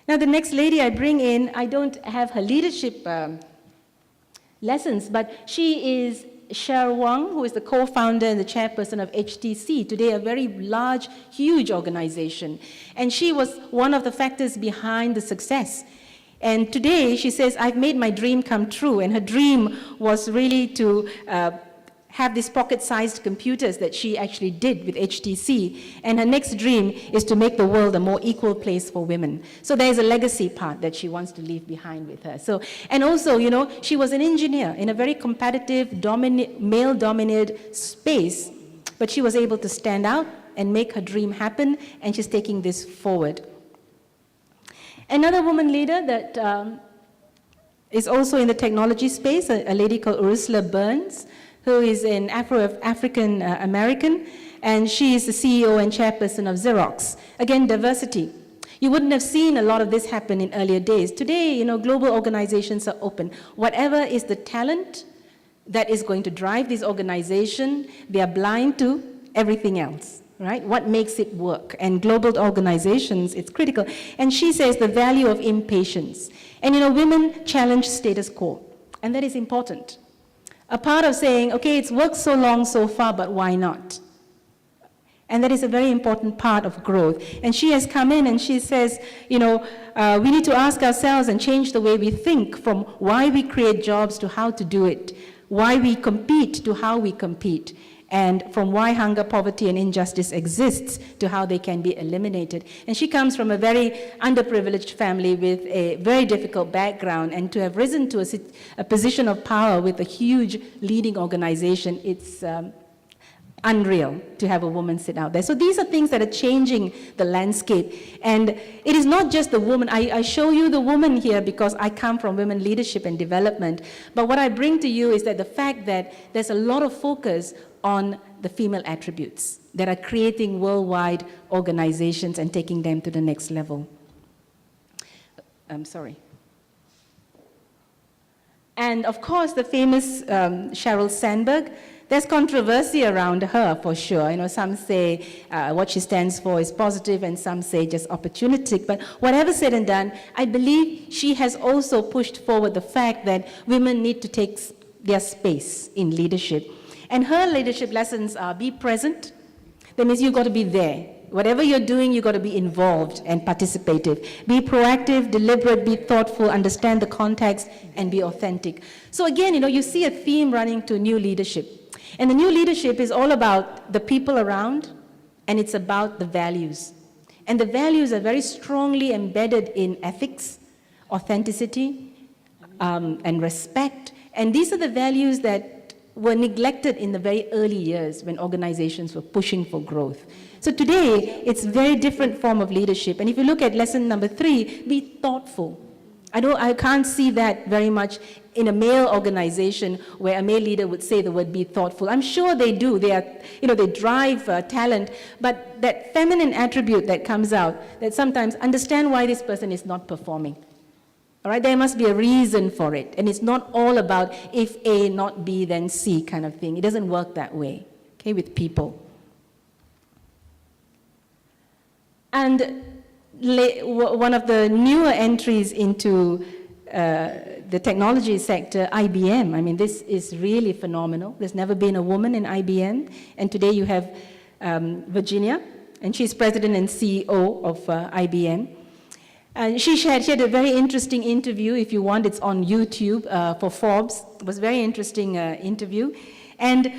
Now, the next lady I bring in, I don't have her leadership lessons, but she is Cher Wang, who is the co-founder and the chairperson of HTC, today a very large, huge organization. And she was one of the factors behind the success. And today she says, I've made my dream come true. And her dream was really to have these pocket-sized computers that she actually did with HTC. And her next dream is to make the world a more equal place for women. So there's a legacy part that she wants to leave behind with her. So, and also, you know, she was an engineer in a very competitive, male-dominated space, but she was able to stand out and make her dream happen, and she's taking this forward. Another woman leader that is also in the technology space, a lady called Ursula Burns, who is an African American, and she is the CEO and chairperson of Xerox. Again, diversity. You wouldn't have seen a lot of this happen in earlier days. Today, you know, global organizations are open. Whatever is the talent that is going to drive this organization, they are blind to everything else, right? What makes it work? And global organizations, it's critical. And she says the value of impatience. And, you know, women challenge status quo, and that is important. A part of saying, okay, it's worked so long so far, but why not? And that is a very important part of growth. And she has come in and she says, you know, we need to ask ourselves and change the way we think, from why we create jobs to how to do it, why we compete to how we compete. and from why hunger, poverty, and injustice exists to how they can be eliminated. And she comes from a very underprivileged family with a very difficult background, and to have risen to a position of power with a huge leading organization, it's unreal to have a woman sit out there. So these are things that are changing the landscape. And it is not just the woman. I show you the woman here because I come from women leadership and development. But what I bring to you is that the fact that there's a lot of focus on the female attributes that are creating worldwide organizations and taking them to the next level. I'm sorry. And of course, the famous Sheryl Sandberg. There's controversy around her, for sure. You know, some say what she stands for is positive, and some say just opportunistic. But whatever said and done, I believe she has also pushed forward the fact that women need to take their space in leadership. And her leadership lessons are be present. That means you've got to be there. Whatever you're doing, you've got to be involved and participative. Be proactive, deliberate, be thoughtful, understand the context, and be authentic. So again, you know, you see a theme running to new leadership. And the new leadership is all about the people around, and it's about the values. And the values are very strongly embedded in ethics, authenticity, and respect. And these are the values that were neglected in the very early years when organizations were pushing for growth. So today, it's a very different form of leadership. And if you look at lesson number 3, be thoughtful. I can't see that very much in a male organization where a male leader would say the word be thoughtful. I'm sure they do. They are, you know, they drive talent, but that feminine attribute that comes out, that sometimes understand why this person is not performing. All right, there must be a reason for it. And it's not all about if A, not B, then C kind of thing. It doesn't work that way, okay, with people. And one of the newer entries into the technology sector, IBM. I mean, this is really phenomenal. There's never been a woman in IBM. And today you have Virginia, and she's president and CEO of IBM. And she had a very interesting interview. If you want, it's on YouTube for Forbes. It was a very interesting interview. And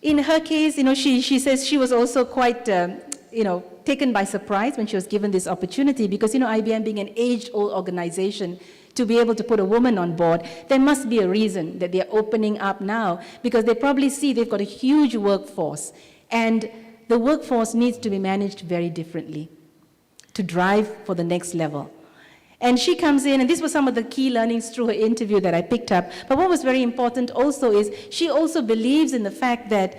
in her case, you know, she says she was also quite, you know, taken by surprise when she was given this opportunity because, you know, IBM being an age-old organization, to be able to put a woman on board, there must be a reason that they're opening up now because they probably see they've got a huge workforce and the workforce needs to be managed very differently to drive for the next level. And she comes in, and this was some of the key learnings through her interview that I picked up. But what was very important also is she also believes in the fact that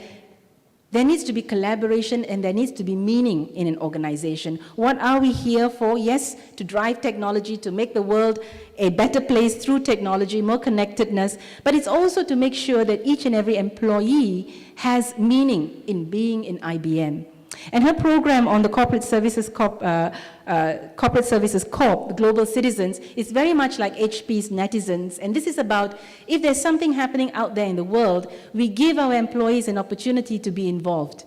there needs to be collaboration and there needs to be meaning in an organization. What are we here for? Yes, to drive technology, to make the world a better place through technology, more connectedness, but it's also to make sure that each and every employee has meaning in being in IBM. And her program on the Corporate Services Corp, the Global Citizens, is very much like HP's Netizens. And this is about if there's something happening out there in the world, we give our employees an opportunity to be involved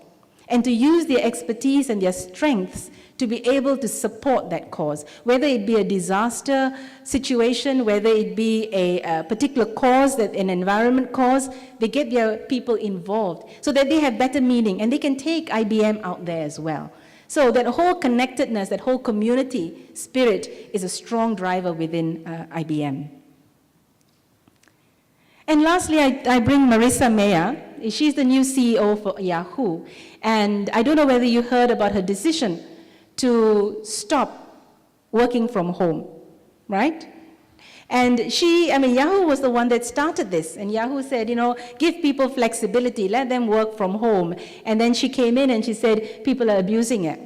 and to use their expertise and their strengths to be able to support that cause, whether it be a disaster situation, whether it be a particular cause, that an environment cause, they get their people involved so that they have better meaning and they can take IBM out there as well. So that whole connectedness, that whole community spirit is a strong driver within IBM. And lastly, I bring Marissa Mayer. She's the new CEO for Yahoo. And I don't know whether you heard about her decision to stop working from home, right? And Yahoo was the one that started this. And Yahoo said, you know, give people flexibility, let them work from home. And then she came in and she said, people are abusing it.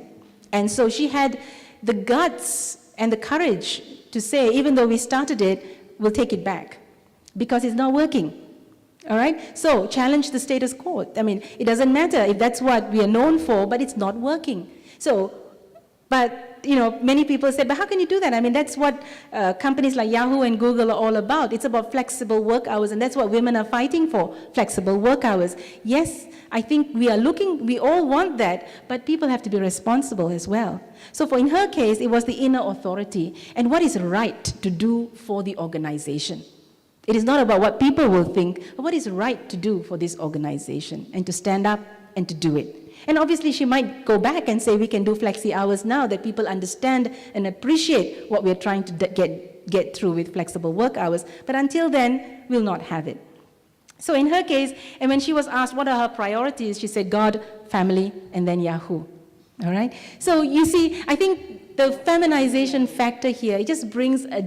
And so she had the guts and the courage to say, even though we started it, we'll take it back because it's not working. All right? So challenge the status quo. I mean, it doesn't matter if that's what we are known for, but it's not working. So, but, you know, many people say, but how can you do that? I mean, that's what companies like Yahoo and Google are all about. It's about flexible work hours, and that's what women are fighting for, flexible work hours. Yes, I think we all want that, but people have to be responsible as well. So in her case, it was the inner authority and what is right to do for the organization. It is not about what people will think, but what is right to do for this organization, and to stand up and to do it. And obviously she might go back and say we can do flexi hours now that people understand and appreciate what we're trying to get through with flexible work hours. But until then, we'll not have it. So in her case, and when she was asked what are her priorities, she said God, family, and then Yahoo. All right? So you see, I think the feminization factor here, it just brings a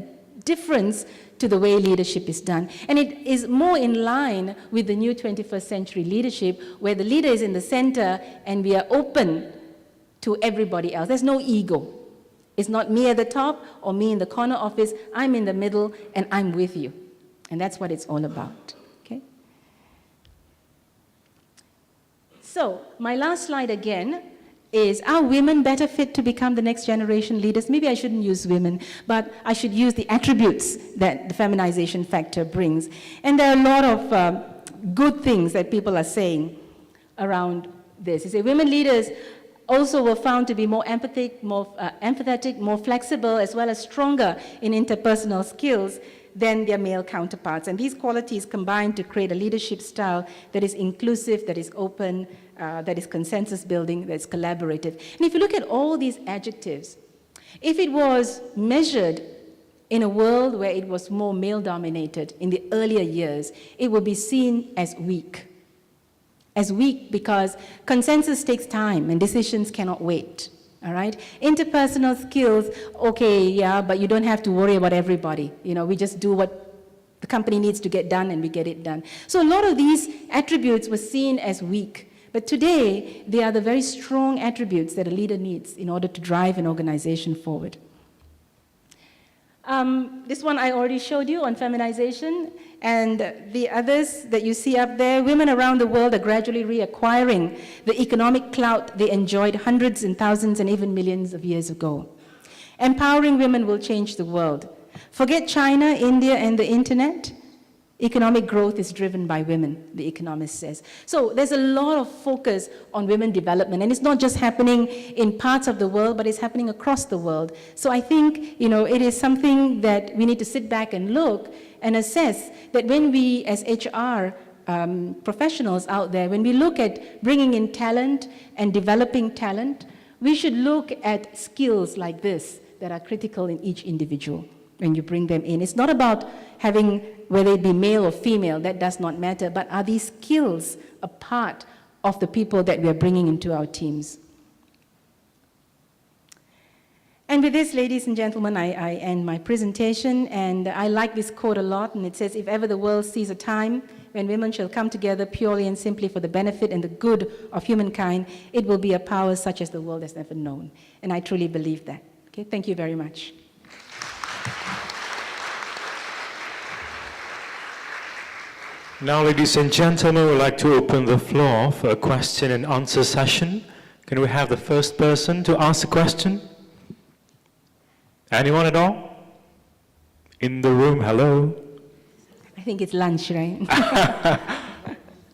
difference to the way leadership is done. And it is more in line with the new 21st century leadership, where the leader is in the center and we are open to everybody else. There's no ego. It's not me at the top or me in the corner office. I'm in the middle and I'm with you. And that's what it's all about. Okay? So, my last slide again is, are women better fit to become the next generation leaders? Maybe I shouldn't use women, but I should use the attributes that the feminization factor brings. And there are a lot of good things that people are saying around this. You say women leaders also were found to be more empathetic, more flexible, as well as stronger in interpersonal skills than their male counterparts. And these qualities combine to create a leadership style that is inclusive, that is open, that is consensus building, that is collaborative. And if you look at all these adjectives, if it was measured in a world where it was more male-dominated in the earlier years, it would be seen as weak. As weak because consensus takes time and decisions cannot wait. All right? Interpersonal skills, okay, yeah, but you don't have to worry about everybody. You know, we just do what the company needs to get done and we get it done. So a lot of these attributes were seen as weak. But today, they are the very strong attributes that a leader needs in order to drive an organization forward. This one I already showed you on feminization, and the others that you see up there, women around the world are gradually reacquiring the economic clout they enjoyed hundreds and thousands and even millions of years ago. Empowering women will change the world. Forget China, India, and the internet. Economic growth is driven by women, the economist says. So there's a lot of focus on women development, and it's not just happening in parts of the world, but it's happening across the world. So I think, you know, it is something that we need to sit back and look and assess that when we, as HR professionals out there, when we look at bringing in talent and developing talent, we should look at skills like this that are critical in each individual when you bring them in. It's not about having, whether it be male or female, that does not matter, but are these skills a part of the people that we are bringing into our teams? And with this, ladies and gentlemen, I end my presentation, and I like this quote a lot, and it says, if ever the world sees a time when women shall come together purely and simply for the benefit and the good of humankind, it will be a power such as the world has never known. And I truly believe that. Okay, thank you very much. Now, ladies and gentlemen, we'd like to open the floor for a question and answer session. Can we have the first person to ask a question? Anyone at all? In the room, hello? I think it's lunch, right?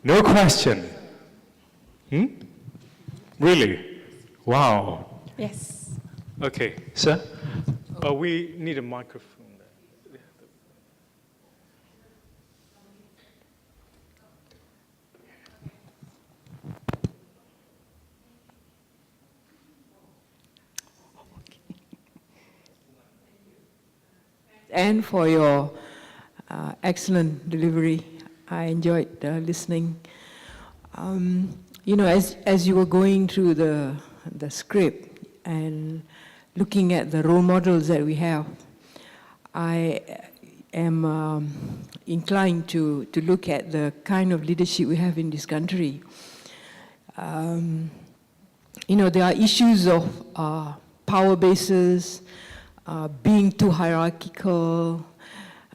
No question? Really? Wow. Yes. Okay, sir? We need a microphone. And for your excellent delivery. I enjoyed listening. You know, as you were going through the script and looking at the role models that we have, I am inclined to look at the kind of leadership we have in this country. You know, there are issues of power bases, being too hierarchical,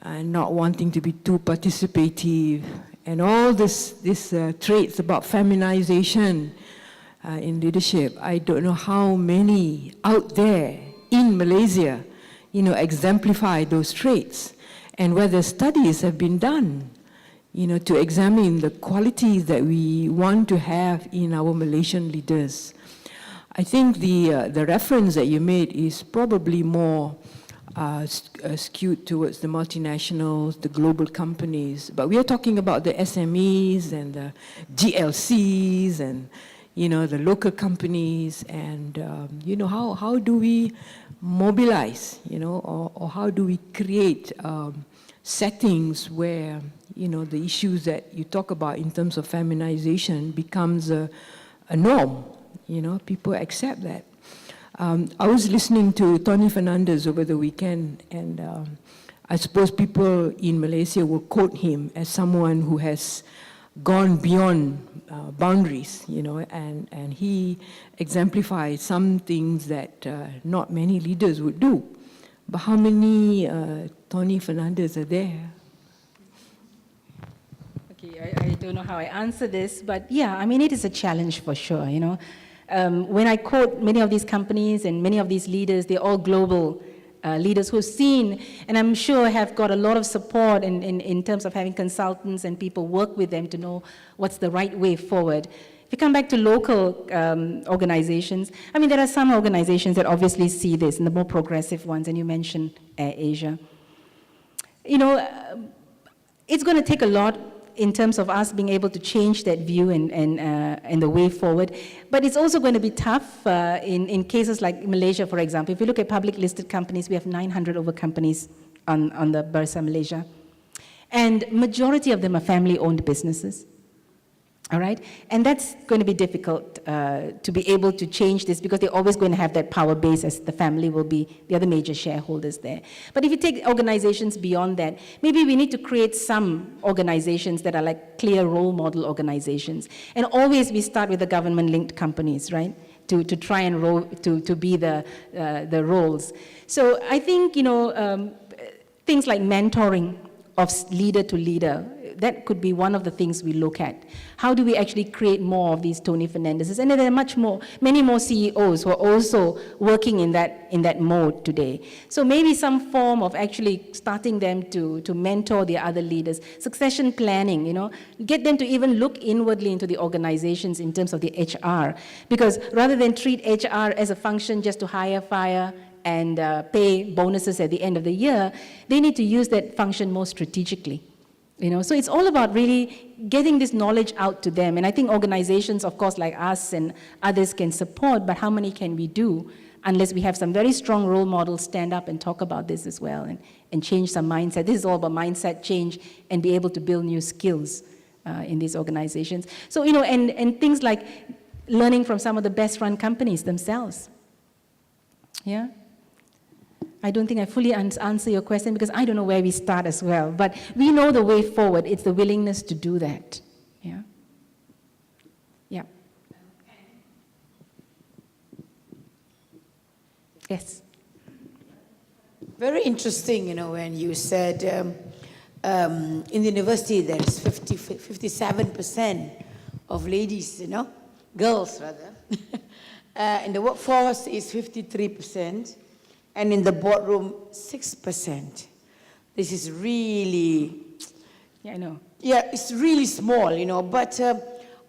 and not wanting to be too participative, and all these traits about feminization in leadership. I don't know how many out there in Malaysia, you know, exemplify those traits, and whether studies have been done, you know, to examine the qualities that we want to have in our Malaysian leaders. I think the reference that you made is probably more skewed towards the multinationals, the global companies. But we are talking about the SMEs and the GLCs and, the local companies. And, how do we mobilize, or how do we create settings where, the issues that you talk about in terms of feminization becomes a norm, people accept that. I was listening to Tony Fernandez over the weekend, and I suppose people in Malaysia will quote him as someone who has gone beyond boundaries, and he exemplifies some things that not many leaders would do. But how many Tony Fernandez are there? Okay, I don't know how I answer this, but yeah, I mean, it is a challenge for sure, when I quote many of these companies and many of these leaders, they're all global leaders who've seen, and I'm sure have got a lot of support in terms of having consultants and people work with them to know what's the right way forward. If you come back to local organizations, I mean, there are some organizations that obviously see this, and the more progressive ones, and you mentioned Asia. It's going to take a lot in terms of us being able to change that view and the way forward. But it's also going to be tough in cases like Malaysia, for example. If you look at public listed companies, we have 900 over companies on the Bursa Malaysia. And majority of them are family-owned businesses. All right? And that's going to be difficult to be able to change this because they're always going to have that power base as the family will be the other major shareholders there. But if you take organizations beyond that, maybe we need to create some organizations that are like clear role model organizations. And always we start with the government-linked companies, right? To try and to be the roles. So I think, things like mentoring of leader to leader, that could be one of the things we look at. How do we actually create more of these Tony Fernandezes? And there are many more CEOs who are also working in that mode today. So maybe some form of actually starting them to mentor the other leaders. Succession planning, get them to even look inwardly into the organizations in terms of the HR. Because rather than treat HR as a function just to hire, fire, and pay bonuses at the end of the year, they need to use that function more strategically. So it's all about really getting this knowledge out to them. And I think organizations, of course, like us and others can support, but how many can we do unless we have some very strong role models stand up and talk about this as well and change some mindset. This is all about mindset change and be able to build new skills in these organizations. So, and things like learning from some of the best run companies themselves. Yeah? I don't think I fully answer your question because I don't know where we start as well. But we know the way forward. It's the willingness to do that. Yeah. Yeah. Yes. Very interesting, when you said in the university there is 57% of ladies, girls rather. In the workforce is 53%. And in the boardroom, 6%. This is really... Yeah, I know. Yeah, it's really small, But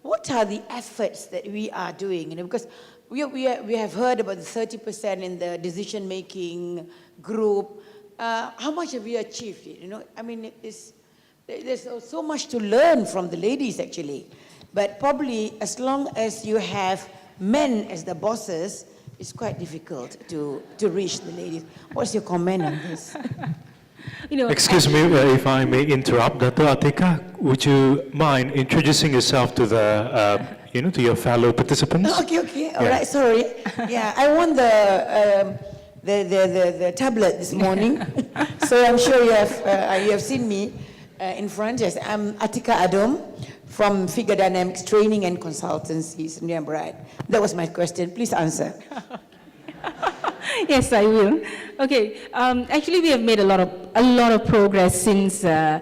what are the efforts that we are doing? Because we have heard about the 30% in the decision-making group. How much have we achieved? I mean, there's so much to learn from the ladies, actually. But probably as long as you have men as the bosses, it's quite difficult to reach the ladies. What's your comment on this? Excuse me if I may interrupt, Dr. Atika. Would you mind introducing yourself to the, to your fellow participants? Okay. All right. Sorry. Yeah, I won the tablet this morning, so I'm sure you have seen me in front. Yes, I'm Atika Adom from Figure Dynamics Training and Consultancy, Sdn Bhd. That was my question. Please answer. Yes, I will. Okay. Actually, we have made a lot of progress since the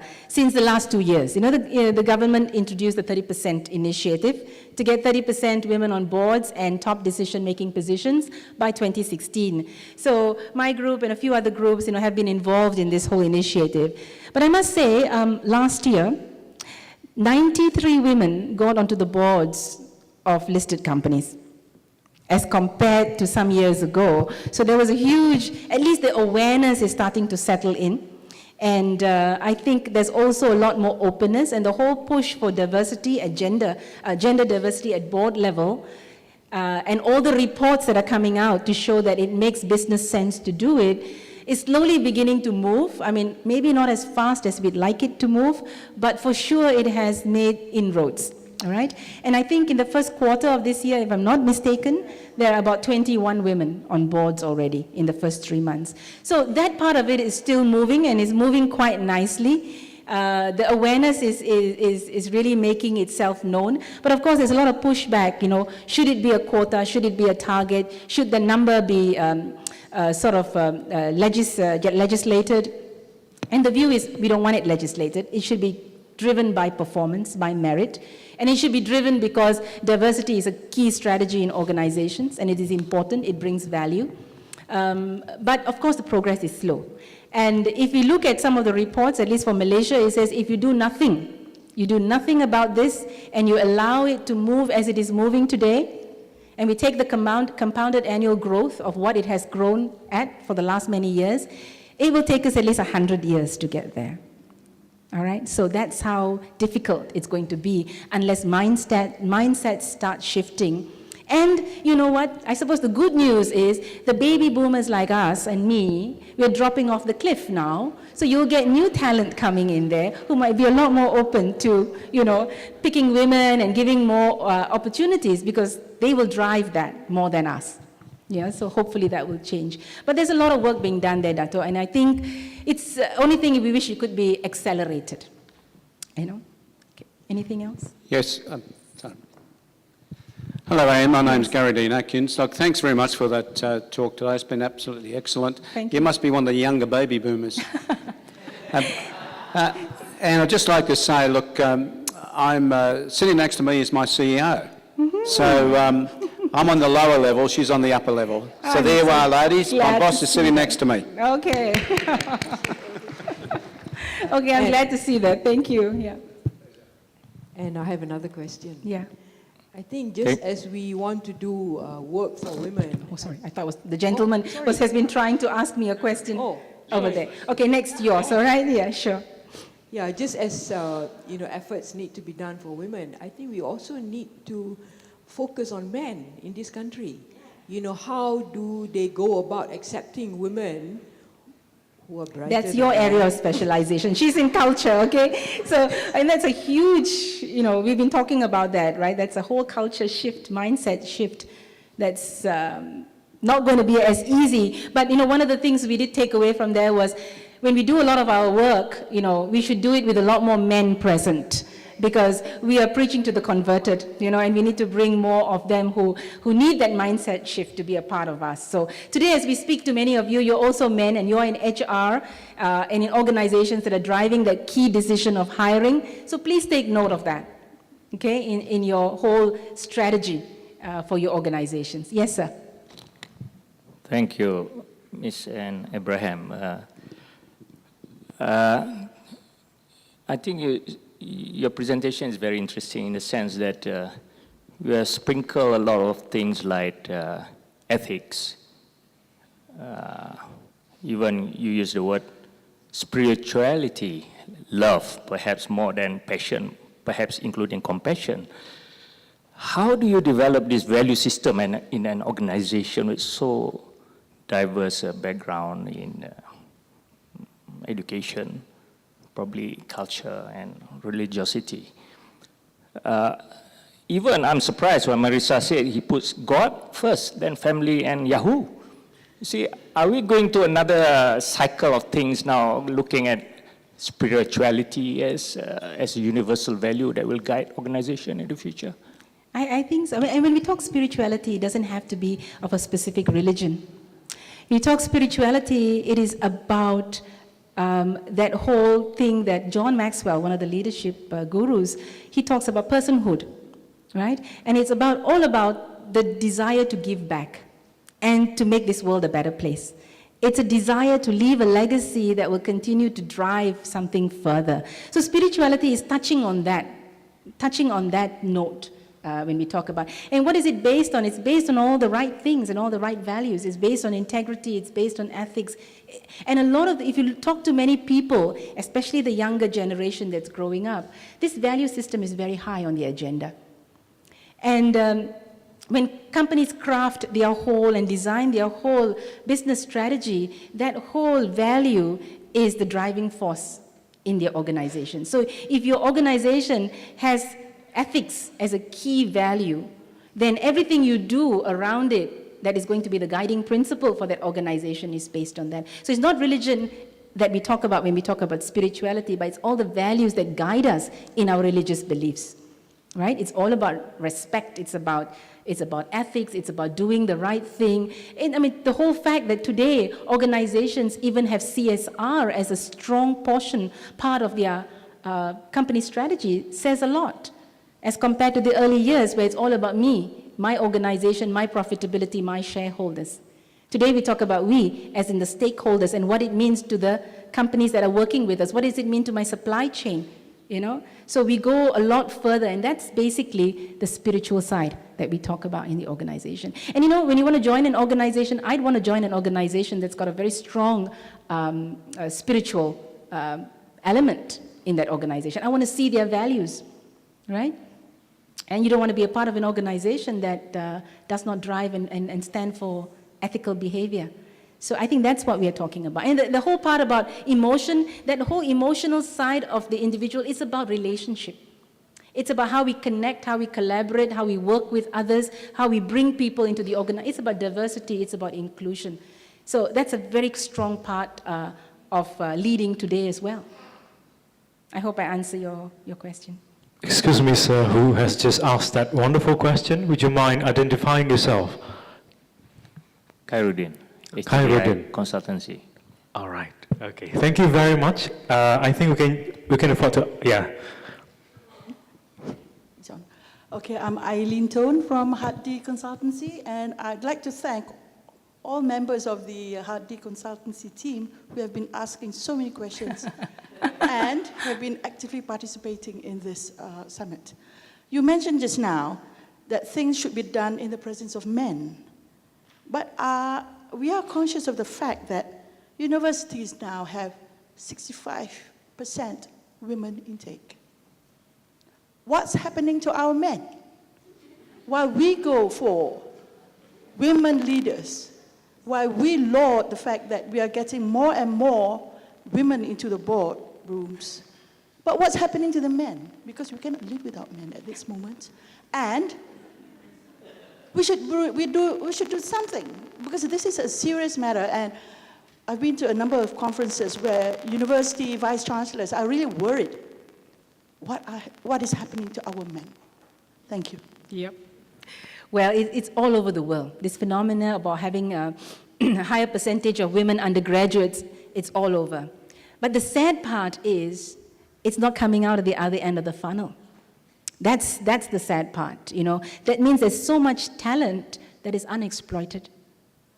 last 2 years. The government introduced the 30% initiative to get 30% women on boards and top decision-making positions by 2016. So my group and a few other groups, have been involved in this whole initiative. But I must say, last year, 93 women got onto the boards of listed companies. as compared to some years ago. So there was a huge, at least the awareness is starting to settle in. And I think there's also a lot more openness, and the whole push for diversity at gender diversity at board level, and all the reports that are coming out to show that it makes business sense to do it, is slowly beginning to move. I mean, maybe not as fast as we'd like it to move, but for sure it has made inroads. All right? And I think in the first quarter of this year, if I'm not mistaken, there are about 21 women on boards already in the first 3 months. So that part of it is still moving, and is moving quite nicely. The awareness is really making itself known. But of course, there's a lot of pushback, you know, should it be a quota, should it be a target, should the number be legislated? And the view is we don't want it legislated. It should be driven by performance, by merit. And it should be driven because diversity is a key strategy in organizations, and it is important, it brings value. But of course, the progress is slow. And if we look at some of the reports, at least for Malaysia, it says if you do nothing about this, and you allow it to move as it is moving today, and we take the compounded annual growth of what it has grown at for the last many years, it will take us at least 100 years to get there. All right, so that's how difficult it's going to be unless mindsets start shifting. And you know what? I suppose the good news is the baby boomers like us and me, we're dropping off the cliff now. So you'll get new talent coming in there who might be a lot more open to, you know, picking women and giving more opportunities, because they will drive that more than us. Yeah, so hopefully that will change. But there's a lot of work being done there, Dato', and I think it's the only thing we wish it could be accelerated. You know? Okay. Anything else? Yes. Sorry. Hello, Anne. My name's Gary Dean Atkins. Look, thanks very much for that talk today. It's been absolutely excellent. Thank you. You must be one of the younger baby boomers. And I'd just like to say, look, I'm sitting next to me is my CEO. Mm-hmm. So I'm on the lower level, she's on the upper level. So there you are, ladies. My boss is sitting next to me. Okay. Okay, I'm glad to see that. Thank you. Yeah. And I have another question. Yeah. I think just as we want to do work for women. Oh, sorry. I thought it was the gentleman has been trying to ask me a question over there. Okay, next yours. All right. Yeah, sure. Yeah, just as efforts need to be done for women, I think we also need to focus on men in this country. You know, how do they go about accepting women who are brighter? That's your area of specialization. She's in culture, okay? So, and that's a huge, you know, we've been talking about that, right? That's a whole culture shift, mindset shift that's not going to be as easy. But, you know, one of the things we did take away from there was when we do a lot of our work, you know, we should do it with a lot more men present, because we are preaching to the converted, you know, and we need to bring more of them who need that mindset shift to be a part of us. So today, as we speak to many of you, you're also men, and you're in HR and in organizations that are driving that key decision of hiring. So please take note of that, okay, in your whole strategy for your organizations. Yes, sir. Thank you, Ms. Anne Abraham. I think your presentation is very interesting in the sense that you have sprinkled a lot of things like ethics. Even you use the word spirituality, love, perhaps more than passion, perhaps including compassion. How do you develop this value system in an organization with so diverse background in education, probably culture and religiosity? Even I'm surprised when Marissa said he puts God first, then family and Yahoo. You see, are we going to another cycle of things now, looking at spirituality as a universal value that will guide organization in the future? I think so. I mean, when we talk spirituality, it doesn't have to be of a specific religion. When we talk spirituality, it is about that whole thing that John Maxwell, one of the leadership gurus, he talks about personhood, right? And it's all about the desire to give back and to make this world a better place. It's a desire to leave a legacy that will continue to drive something further. So spirituality is touching on that note, when we talk about. And what is it based on? It's based on all the right things and all the right values. It's based on integrity. It's based on ethics. And a lot of, if you talk to many people, especially the younger generation that's growing up, this value system is very high on the agenda. And when companies craft their whole and design their whole business strategy, that whole value is the driving force in their organization. So if your organization has ethics as a key value, then everything you do around it that is going to be the guiding principle for that organization is based on that. So it's not religion that we talk about when we talk about spirituality, but it's all the values that guide us in our religious beliefs, right? It's all about respect. It's about ethics. It's about doing the right thing. And I mean, the whole fact that today organizations even have CSR as a strong part of their company strategy says a lot, as compared to the early years where it's all about me, my organization, my profitability, my shareholders. Today we talk about we, as in the stakeholders, and what it means to the companies that are working with us. What does it mean to my supply chain? You know? So we go a lot further, and that's basically the spiritual side that we talk about in the organization. And you know, when you want to join an organization, I'd want to join an organization that's got a very strong spiritual element in that organization. I want to see their values, right? And you don't want to be a part of an organization that does not drive and stand for ethical behavior. So I think that's what we are talking about. And the whole part about emotion, that whole emotional side of the individual is about relationship. It's about how we connect, how we collaborate, how we work with others, how we bring people into the organization. It's about diversity, it's about inclusion. So that's a very strong part of leading today as well. I hope I answer your question. Excuse me, sir, who has just asked that wonderful question? Would you mind identifying yourself? Khairuddin, Khairuddin. Consultancy. All right. Okay. Thank you very much. I think we can afford to. Yeah. John. Okay, I'm Eileen Tone from Hardy Consultancy, and I'd like to thank all members of the Hardy Consultancy team who have been asking so many questions and have been actively participating in this summit. You mentioned just now that things should be done in the presence of men, but we are conscious of the fact that universities now have 65% women intake. What's happening to our men? While we go for women leaders, while we laud the fact that we are getting more and more women into the boardrooms, but what's happening to the men? Because we cannot live without men at this moment. And we should do something, because this is a serious matter. And I've been to a number of conferences where university vice chancellors are really worried. What is happening to our men? Thank you. Yep. Well, it's all over the world. This phenomena about having a higher percentage of women undergraduates, it's all over. But the sad part is, it's not coming out of the other end of the funnel. That's the sad part, you know. That means there's so much talent that is unexploited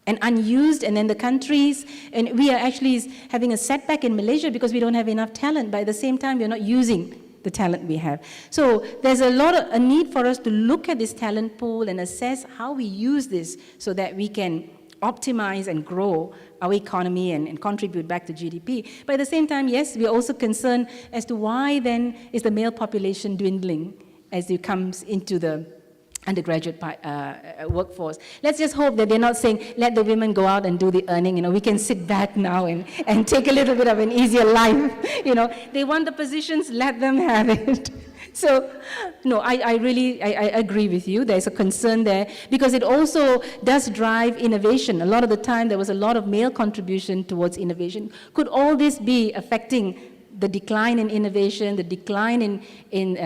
and unused, and then the countries, and we are actually having a setback in Malaysia because we don't have enough talent, but at the same time, we're not using the talent we have. So there's a need for us to look at this talent pool and assess how we use this so that we can optimize and grow our economy and contribute back to GDP. But at the same time, yes, we are also concerned as to why then is the male population dwindling as it comes into the undergraduate workforce. Let's just hope that they're not saying, let the women go out and do the earning, you know, we can sit back now and take a little bit of an easier life, you know. They want the positions, let them have it. So, no, I agree with you. There's a concern there because it also does drive innovation. A lot of the time there was a lot of male contribution towards innovation. Could all this be affecting the decline in innovation, the decline in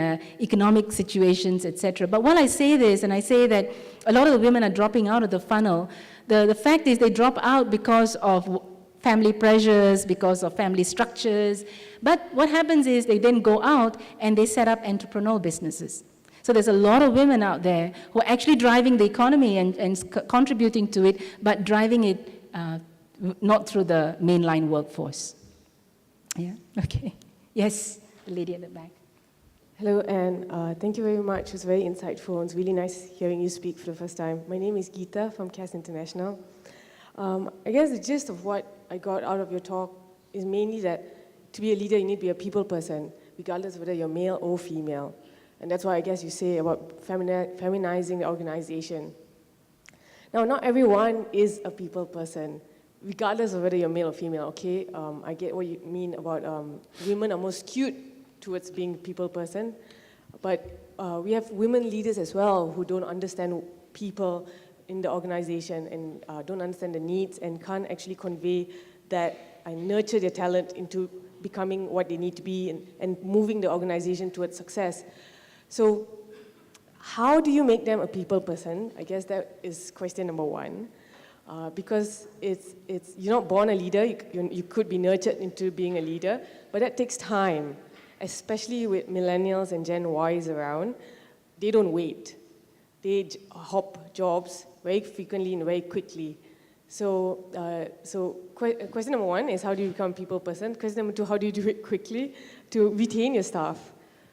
economic situations, etc.? But while I say this, and I say that a lot of the women are dropping out of the funnel, the fact is they drop out because of family pressures, because of family structures. But what happens is they then go out and they set up entrepreneurial businesses. So there's a lot of women out there who are actually driving the economy and contributing to it, but driving it not through the mainline workforce. Yeah, okay. Yes, the lady at the back. Hello, and thank you very much. It was very insightful. It's really nice hearing you speak for the first time. My name is Geeta from CAS International. I guess the gist of what I got out of your talk is mainly that to be a leader, you need to be a people person, regardless of whether you're male or female. And that's why I guess you say about feminizing the organization. Now, not everyone is a people person, regardless of whether you're male or female, okay? I get what you mean about women are more skewed towards being a people person, but we have women leaders as well who don't understand people in the organization and don't understand the needs and can't actually convey that and nurture their talent into becoming what they need to be and moving the organization towards success. So how do you make them a people person? I guess that is question number one. Because you're not born a leader, you could be nurtured into being a leader, but that takes time, especially with millennials and Gen Ys around. They don't wait. They hop jobs very frequently and very quickly. So question number one is, how do you become a people person? Question number two, how do you do it quickly to retain your staff?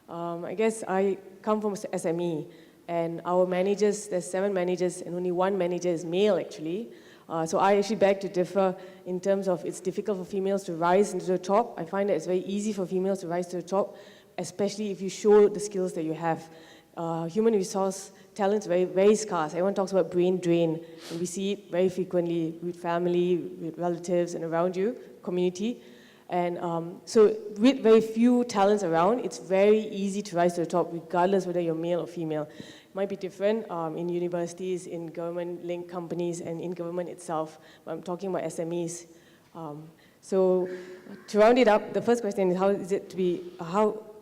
I guess I come from SME, and our managers, there's 7 managers, and only 1 manager is male, actually. So I actually beg to differ in terms of it's difficult for females to rise into the top. I find that it's very easy for females to rise to the top, especially if you show the skills that you have. Human resource talent is very, very scarce. Everyone talks about brain drain, and we see it very frequently with family, with relatives, and around you, community. And so with very few talents around, it's very easy to rise to the top, regardless whether you're male or female. It might be different in universities, in government-linked companies, and in government itself. But I'm talking about SMEs. So to round it up, the first question is, how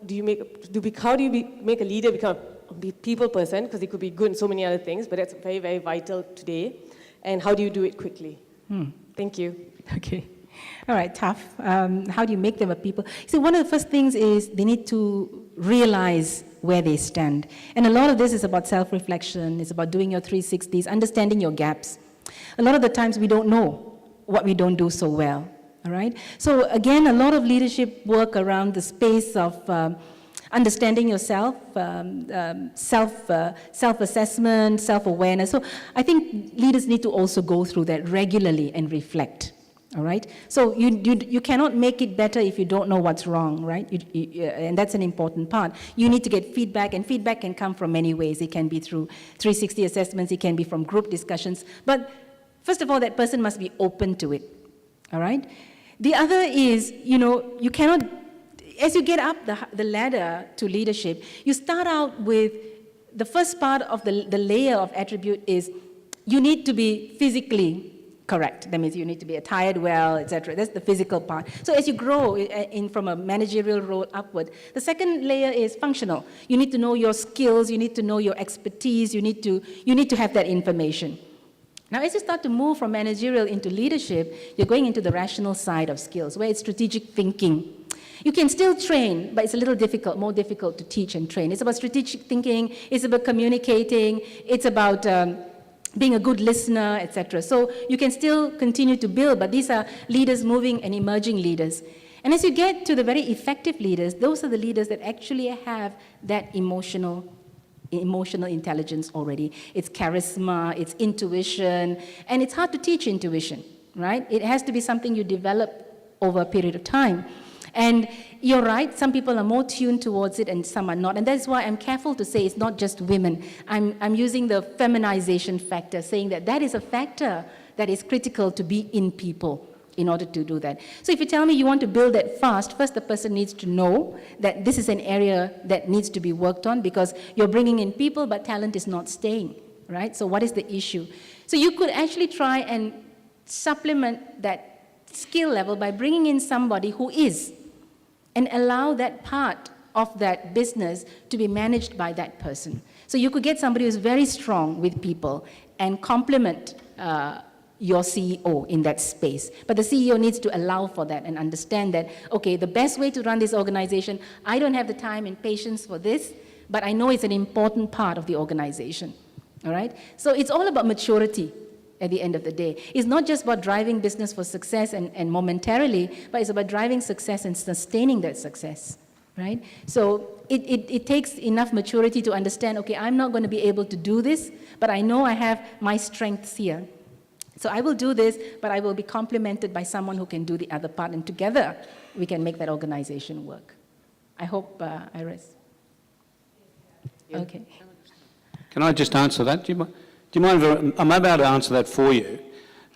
do you make a leader become a people person? Because they could be good in so many other things, but that's very, very vital today. And how do you do it quickly? Thank you. Okay. All right, tough. How do you make them a people? So one of the first things is they need to realize where they stand. And a lot of this is about self-reflection. It's about doing your 360s, understanding your gaps. A lot of the times we don't know what we don't do so well, all right? So again, a lot of leadership work around the space of understanding yourself, self-assessment, self-awareness. So I think leaders need to also go through that regularly and reflect. All right? So you cannot make it better if you don't know what's wrong, right? And that's an important part. You need to get feedback, and feedback can come from many ways. It can be through 360 assessments, it can be from group discussions. But first of all, that person must be open to it. All right? The other is, you cannot, as you get up the ladder to leadership, you start out with the first part of the layer of attribute is you need to be physically correct. That means you need to be attired well, etc. That's the physical part. So as you grow from a managerial role upward, the second layer is functional. You need to know your skills, you need to know your expertise, you need to have that information. Now, as you start to move from managerial into leadership, you're going into the rational side of skills, where it's strategic thinking. You can still train, but it's a little difficult, more difficult to teach and train. It's about strategic thinking, it's about communicating, it's about being a good listener, etc. So you can still continue to build, but these are leaders moving and emerging leaders. And as you get to the very effective leaders, those are the leaders that actually have that emotional intelligence already. It's charisma, it's intuition, and it's hard to teach intuition, right? It has to be something you develop over a period of time. And you're right, some people are more tuned towards it and some are not. And that's why I'm careful to say it's not just women. I'm using the feminization factor, saying that is a factor that is critical to be in people in order to do that. So if you tell me you want to build that fast, first the person needs to know that this is an area that needs to be worked on, because you're bringing in people, but talent is not staying, right? So what is the issue? So you could actually try and supplement that skill level by bringing in somebody who is, and allow that part of that business to be managed by that person. So you could get somebody who's very strong with people and complement your CEO in that space. But the CEO needs to allow for that and understand that, okay, the best way to run this organization, I don't have the time and patience for this, but I know it's an important part of the organization, all right? So it's all about maturity at the end of the day. It's not just about driving business for success and momentarily, but it's about driving success and sustaining that success, right? So it takes enough maturity to understand, okay, I'm not going to be able to do this, but I know I have my strengths here. So I will do this, but I will be complemented by someone who can do the other part, and together we can make that organization work. I hope, Iris. Okay. Can I just answer that? Do you mind if I'm about to answer that for you?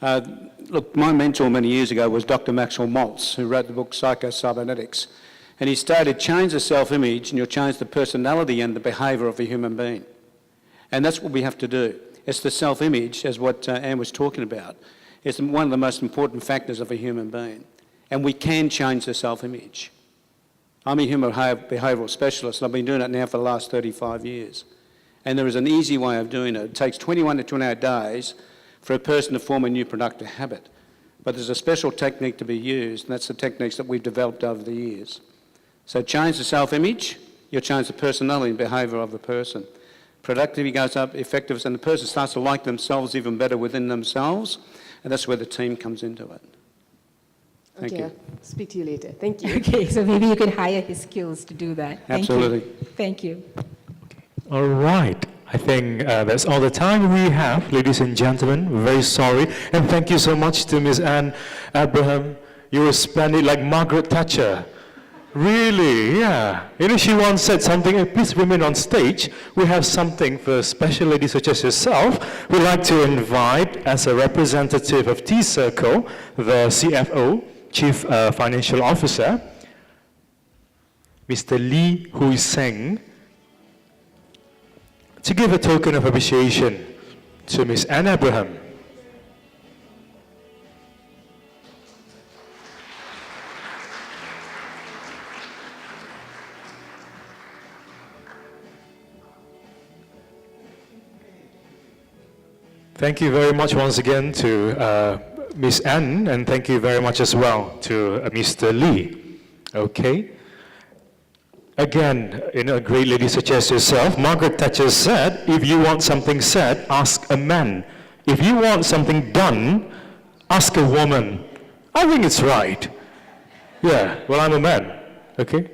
Look, my mentor many years ago was Dr. Maxwell Maltz, who wrote the book Psycho-Cybernetics. And he stated, change the self-image and you'll change the personality and the behaviour of a human being. And that's what we have to do. It's the self-image, as what Anne was talking about. It's one of the most important factors of a human being. And we can change the self-image. I'm a human behavioural specialist, and I've been doing it now for the last 35 years. And there is an easy way of doing it. It takes 21 to 28 days for a person to form a new productive habit. But there's a special technique to be used, and that's the techniques that we've developed over the years. So change the self-image, you'll change the personality and behaviour of the person. Productivity goes up, effectiveness, and the person starts to like themselves even better within themselves, and that's where the team comes into it. Thank you. I'll speak to you later. Thank you. Okay, so maybe you could hire his skills to do that. Absolutely. Thank you. All right. I think that's all the time we have, ladies and gentlemen. We're very sorry. And thank you so much to Ms. Anne Abraham. You were splendid, like Margaret Thatcher. Really, yeah. You know, she once said something, please remain on stage. We have something for special ladies such as yourself. We'd like to invite, as a representative of T-Circle, the CFO, Chief Financial Officer, Mr. Lee Hui Seng, to give a token of appreciation to Ms. Anne Abraham. Thank you very much once again to Ms. Anne, and thank you very much as well to Mr. Lee. Okay. Again, you know, a great lady such as yourself, Margaret Thatcher said, if you want something said, ask a man. If you want something done, ask a woman. I think it's right. Yeah, well, I'm a man, okay?